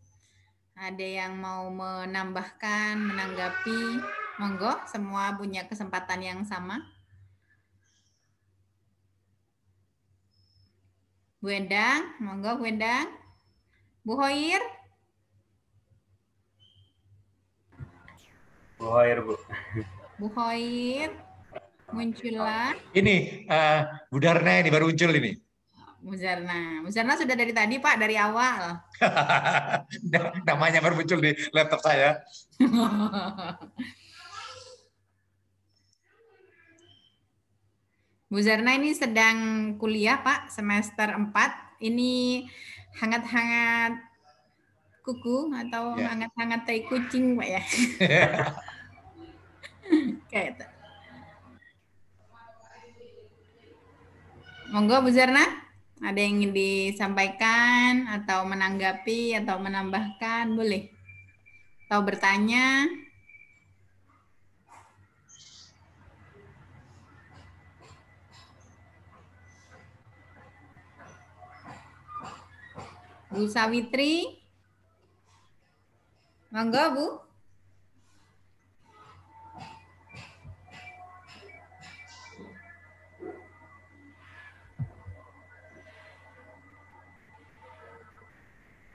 Ada yang mau menambahkan, menanggapi? Monggo, semua punya kesempatan yang sama. Bu Endang, monggo Bu Endang. Bu Hoir. Bu Hoir, Bu. Bu Hoir, muncullah. Ini Bu Darna ini baru muncul ini. Bu Zarna sudah dari tadi Pak, dari awal. Namanya baru muncul di laptop saya. Bu Zarna ini sedang kuliah Pak, semester 4. Ini hangat-hangat kuku atau hangat-hangat tai kucing Pak ya. Kayak itu. Monggo Bu Zarna, ada yang ingin disampaikan atau menanggapi atau menambahkan, boleh. Atau bertanya. Bu Sawitri. Monggo Bu.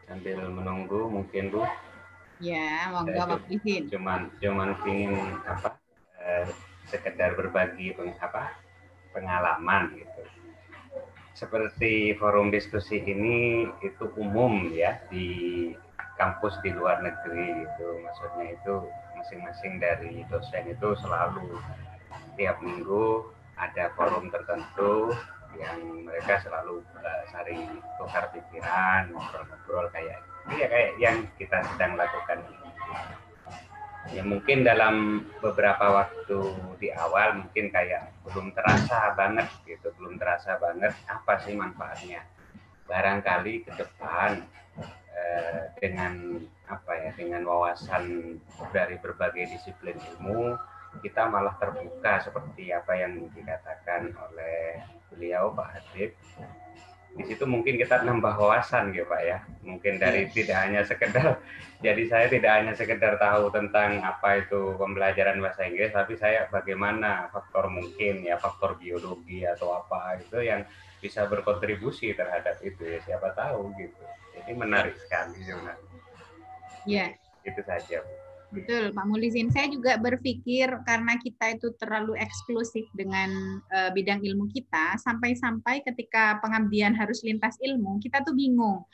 Sambil menunggu mungkin Bu. Ya, monggo Pak Pipin. Cuman pingin sekedar berbagi pengalaman gitu. Seperti forum diskusi ini itu umum ya di kampus di luar negeri gitu. Maksudnya itu masing-masing dari dosen itu selalu tiap minggu ada forum tertentu yang mereka selalu saling tukar pikiran, ngobrol-ngobrol kayak yang kita sedang lakukan ini. Ya mungkin dalam beberapa waktu di awal mungkin kayak belum terasa banget gitu, belum terasa banget apa sih manfaatnya. Barangkali ke depan dengan dengan wawasan dari berbagai disiplin ilmu, kita malah terbuka seperti apa yang dikatakan oleh beliau Pak Hatip. Di situ mungkin kita nambah wawasan ya Pak ya. Mungkin dari tidak hanya sekedar, jadi saya tidak hanya sekedar tahu tentang apa itu pembelajaran bahasa Inggris, tapi saya bagaimana faktor biologi atau apa itu yang bisa berkontribusi terhadap itu ya, siapa tahu gitu. Jadi menarik sekali sebenarnya. Ya. Itu saja Bu. Betul, Pak Mulisin. Saya juga berpikir karena kita itu terlalu eksklusif dengan bidang ilmu kita, sampai-sampai ketika pengabdian harus lintas ilmu, kita tuh bingung.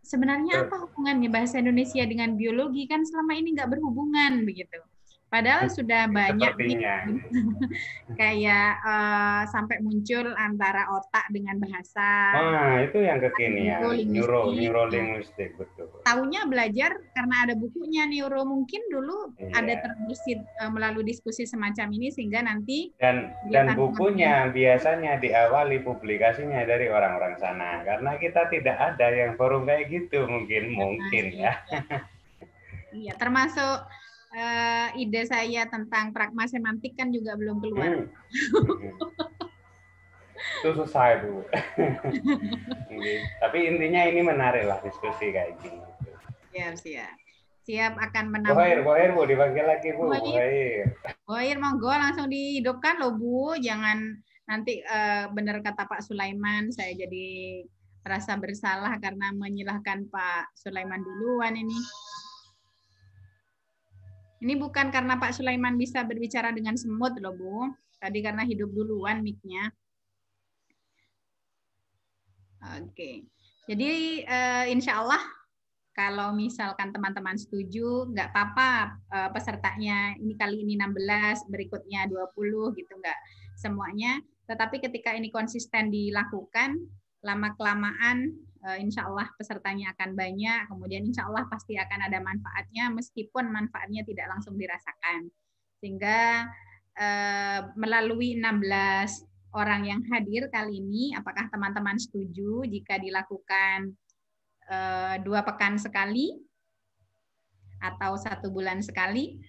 Sebenarnya apa hubungannya bahasa Indonesia dengan biologi? Kan selama ini nggak berhubungan begitu. Padahal sudah banyak kayak sampai muncul antara otak dengan bahasa. Wah, itu yang kekinian, neurolinguistik, betul. Taunya belajar karena ada bukunya neuro, mungkin dulu ada terbesit melalui diskusi semacam ini sehingga nanti dan bukunya biasanya diawali publikasinya dari orang-orang sana karena kita tidak ada yang forum kayak gitu mungkin ya. Iya, termasuk ide saya tentang pragma semantik kan juga belum keluar. Itu susah Bu. Tapi intinya ini menarik lah diskusi kayak gini. Siap. siap akan Bu menampung. Hair, Bu, dipanggil lagi, Bu. Bu Bu Hair. Hair, monggo langsung dihidupkan loh, Bu. Jangan nanti benar kata Pak Sulaiman, saya jadi merasa bersalah karena menyilahkan Pak Sulaiman duluan ini. Ini bukan karena Pak Sulaiman bisa berbicara dengan semut loh, Bu. Tadi karena hidup duluan mic-nya. Oke. Jadi insya Allah kalau misalkan teman-teman setuju, nggak apa-apa pesertanya ini kali ini 16, berikutnya 20 gitu, nggak semuanya. Tetapi ketika ini konsisten dilakukan, lama-kelamaan insya Allah pesertanya akan banyak, kemudian insya Allah pasti akan ada manfaatnya, meskipun manfaatnya tidak langsung dirasakan. Sehingga melalui 16 orang yang hadir kali ini, apakah teman-teman setuju jika dilakukan 2 pekan sekali atau 1 bulan sekali,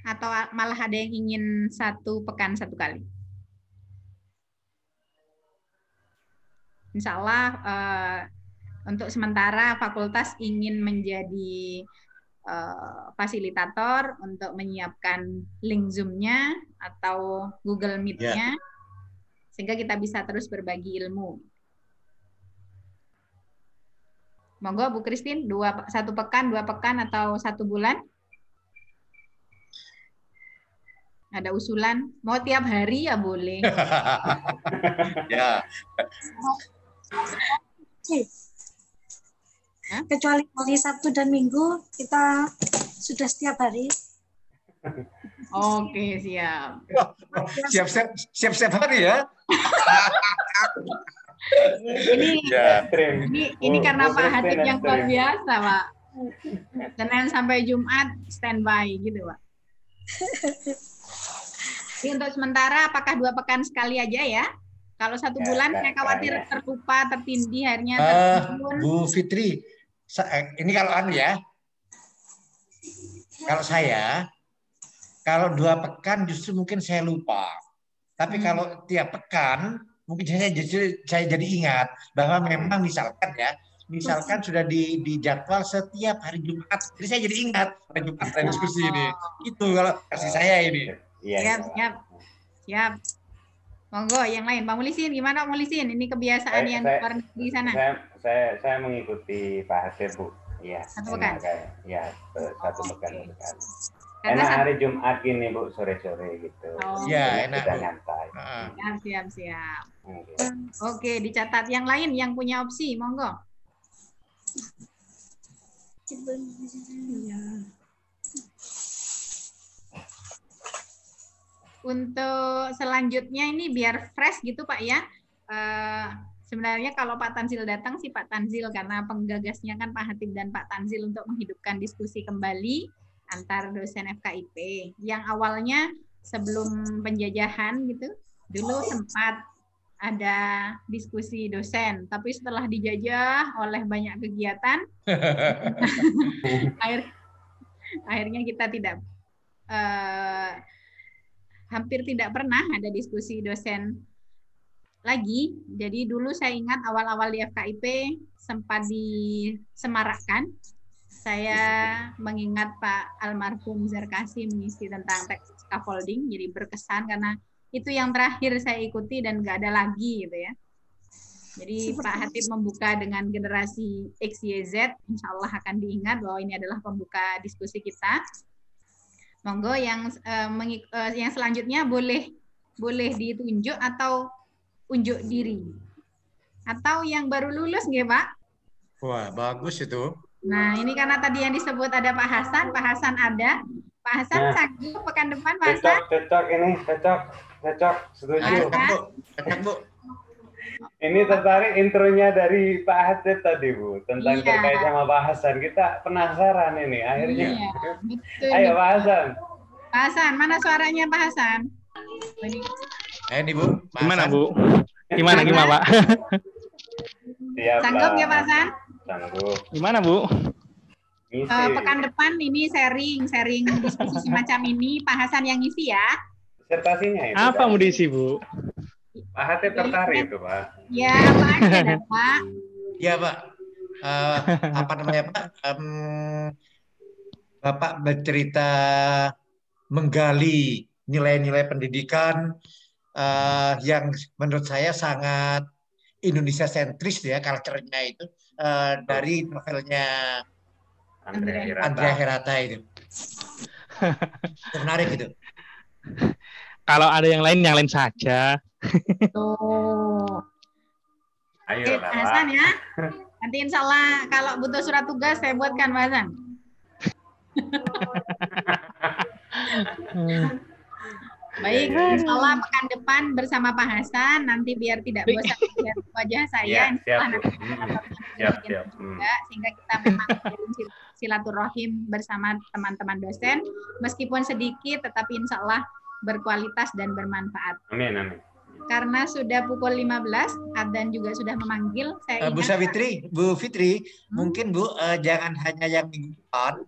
atau malah ada yang ingin 1 pekan 1 kali? Insya Allah untuk sementara fakultas ingin menjadi fasilitator untuk menyiapkan link Zoom-nya atau Google Meet-nya, sehingga kita bisa terus berbagi ilmu. Monggo Bu Christine, 1 pekan, 2 pekan, atau 1 bulan? Ada usulan? Mau tiap hari ya boleh. Ya. Kecuali hari Sabtu dan Minggu, kita sudah setiap hari. Oke, siap. Siap-siap hari ya. Ini karena Pak Hatip yang luar biasa, Pak. Senin sampai Jumat standby gitu, Pak. Jadi untuk sementara apakah 2 pekan sekali aja ya? Kalau 1 bulan saya khawatir terlupa, tertindih, akhirnya tertimbun. Bu Fitri, ini kalau ya. Kalau saya, kalau 2 pekan justru mungkin saya lupa. Tapi kalau tiap pekan mungkin saya jadi ingat bahwa memang misalkan sudah dijadwal setiap hari Jumat. Jadi saya jadi ingat hari Jumat ada diskusi ini. Itu kalau versi saya ini. Siap. Monggo yang lain. Pak Mulisin, gimana Pak Mulisin? Ini kebiasaan yang luar negeri di sana. Saya mengikuti Pak Hatip, Bu. Iya. 1 pekan. Ya, 1 pekan sekali. Karena enak hari Jumat gini, Bu, sore-sore gitu. Iya, enak. Kita nyantai. Siap. Oke, dicatat. Yang lain yang punya opsi, monggo. Untuk selanjutnya ini biar fresh gitu Pak ya. Sebenarnya kalau Pak Tanzil datang sih Pak Tanzil, karena penggagasnya kan Pak Hatip dan Pak Tanzil untuk menghidupkan diskusi kembali antar dosen FKIP. Yang awalnya sebelum penjajahan gitu, dulu sempat ada diskusi dosen, tapi setelah dijajah oleh banyak kegiatan, akhirnya kita hampir tidak pernah ada diskusi dosen lagi. Jadi dulu saya ingat awal-awal di FKIP sempat disemarakkan. Saya mengingat Pak almarhum Zarkasi mengisi tentang teks scaffolding, jadi berkesan karena itu yang terakhir saya ikuti dan nggak ada lagi gitu ya. Jadi Pak Hatip membuka dengan generasi X, Y, Z, insya Allah akan diingat bahwa ini adalah pembuka diskusi kita. Monggo yang selanjutnya boleh ditunjuk atau unjuk diri. Atau yang baru lulus nggih Pak? Wah, bagus itu. Nah, ini karena tadi yang disebut ada Pak Hasan ada. Pak Hasan sanggup pekan depan Pak Hasan? Cocok, setuju. Cocok, Bu. Ini tertarik intronya dari Pak Hatip tadi, Bu, tentang terkait sama Pak Hasan. Kita penasaran ini akhirnya. Iya, betul. Ayo Pak Hasan. Pak Hasan, mana suaranya Pak Hasan? Ini Bu. Gimana Bu? Gimana Pak? Siap, sanggup ya Pak Hasan? Sanggup. Gimana Bu? Pekan depan ini sharing diskusi semacam ini, Pak Hasan yang ngisi ya. Disertasinya itu. Apa mau diisi Bu? Pak Hatip tertarik itu Pak. Ya, Pak aja Pak. Ya Pak. apa namanya Pak? Bapak bercerita menggali nilai-nilai pendidikan yang menurut saya sangat Indonesia sentris ya, culture-nya itu dari novelnya Andrea Herata itu. Menarik itu. Kalau ada yang lain saja. Tuh. Ayo Oke, Pak Hasan ya. Nanti insya Allah kalau butuh surat tugas saya buatkan Pak Hasan. Baik, insya Allah pekan depan bersama Pak Hasan, nanti biar tidak bosan melihat wajah saya, siap. Juga, sehingga kita memang silaturahim bersama teman-teman dosen, meskipun sedikit, tetapi insya Allah berkualitas dan bermanfaat. Amin. Karena sudah pukul 15, adzan juga sudah memanggil. Saya Bu Sawitri, Bu Fitri, mungkin Bu jangan hanya yang minggu depan,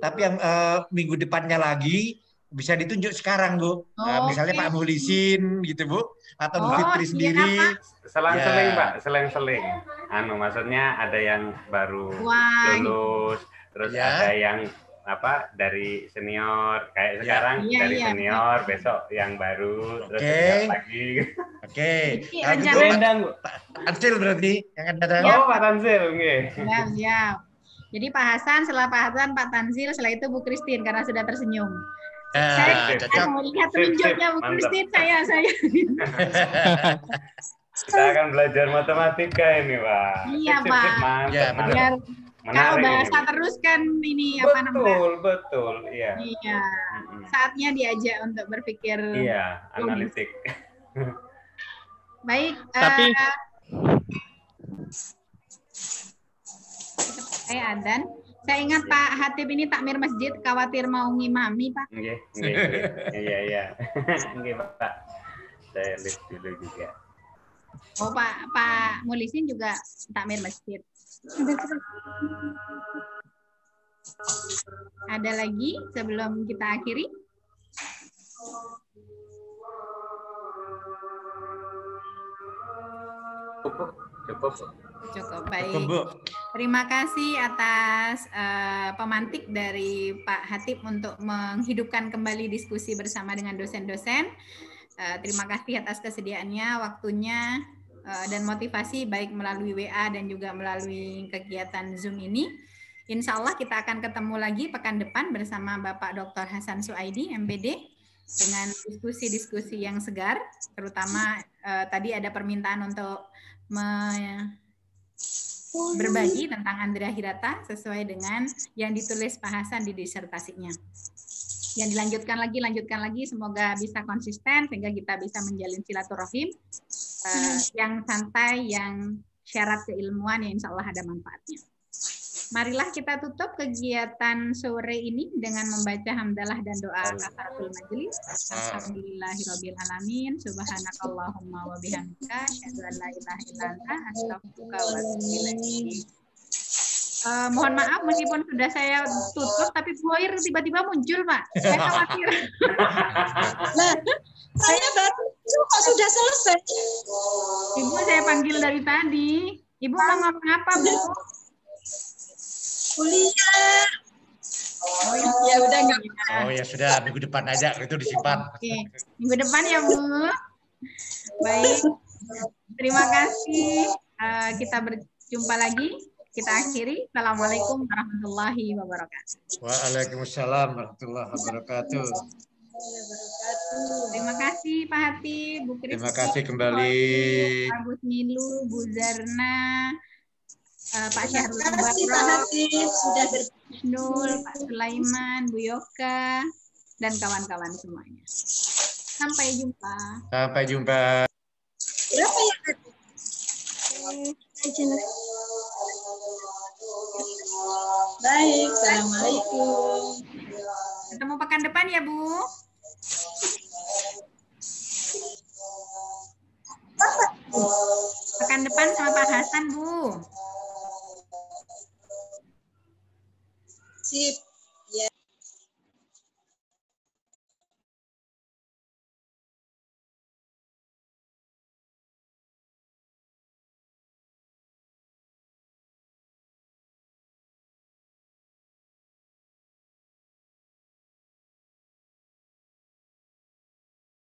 tapi yang minggu depannya lagi bisa ditunjuk sekarang Bu. Misalnya Pak Mulisin gitu Bu, atau Bu Fitri sendiri. Selang-seling Pak, selang-seling. Maksudnya ada yang baru lulus, terus ada yang dari senior kayak sekarang dari senior, besok yang baru, terus lagi. Oke. Rendan Pak Tansil berarti yang akan datang. Pak Tansil, Siap. Jadi Pak Hasan, setelah Pak Hasan, Pak Tanzil, setelah itu Bu Christine karena sudah tersenyum. Saya mau lihat penunjuknya Bu Christine, saya. Kita akan belajar matematika ini, Pak. Iya, Pak. Biar kalau bahasa terus kan ini Betul, iya. Iya. Saatnya diajak untuk berpikir. Iya, analitik. Baik. Tapi Adan. Saya ingat Pak Hatib ini takmir masjid, khawatir mau ngimami, Pak. Iya. Nggih, Pak. Saya lihat dulu juga. Oh, Pak Mulisin juga takmir masjid. Ada lagi sebelum kita akhiri? Cukup, baik. Terima kasih atas pemantik dari Pak Hatib untuk menghidupkan kembali diskusi bersama dengan dosen-dosen. Terima kasih atas kesediaannya, waktunya, dan motivasi baik melalui WA dan juga melalui kegiatan Zoom ini. Insya Allah kita akan ketemu lagi pekan depan bersama Bapak Dr. Hasan Suaidi, MPD, dengan diskusi-diskusi yang segar, terutama tadi ada permintaan untuk berbagi tentang Andrea Hirata sesuai dengan yang ditulis Pak Hasan di disertasinya. Yang dilanjutkan lagi, semoga bisa konsisten sehingga kita bisa menjalin silaturahim yang santai, yang syarat keilmuan yang insya Allah ada manfaatnya. Marilah kita tutup kegiatan sore ini dengan membaca hamdalah dan doa kafaratul majelis. Alhamdulillahirabbil alamin. Subhanakallahumma wa bihamdika asyhadu an la ilaha illa anta astaghfiruka wa atubu ilaik. Mohon maaf meskipun sudah saya tutup, tapi buaya tiba-tiba muncul, Pak. Saya khawatir. Nah, saya baru sudah selesai. Ibu saya panggil dari tadi. Ibu mau ngomong apa, Bu? Kuliah. Ya udah enggak. Oh ya sudah, minggu depan aja itu disimpan. Oke. Minggu depan ya, Bu. Baik. Terima kasih. Kita berjumpa lagi. Kita akhiri. Assalamualaikum warahmatullahi wabarakatuh. Waalaikumsalam warahmatullahi wabarakatuh. Terima kasih Pak Hatib, Bu Kris. Terima kasih kembali. Pak Busmilu, Bu Zarna, Pak Syahrul Terima kasih Pak Hatib sudah Nul, Pak Sulaiman, Bu Yoka, dan kawan-kawan semuanya. Sampai jumpa. Sampai jumpa. Berapa ya Hatib? Baik, assalamualaikum. Ketemu pekan depan ya, Bu. Pekan depan sama Pak Hasan, Bu. Sip.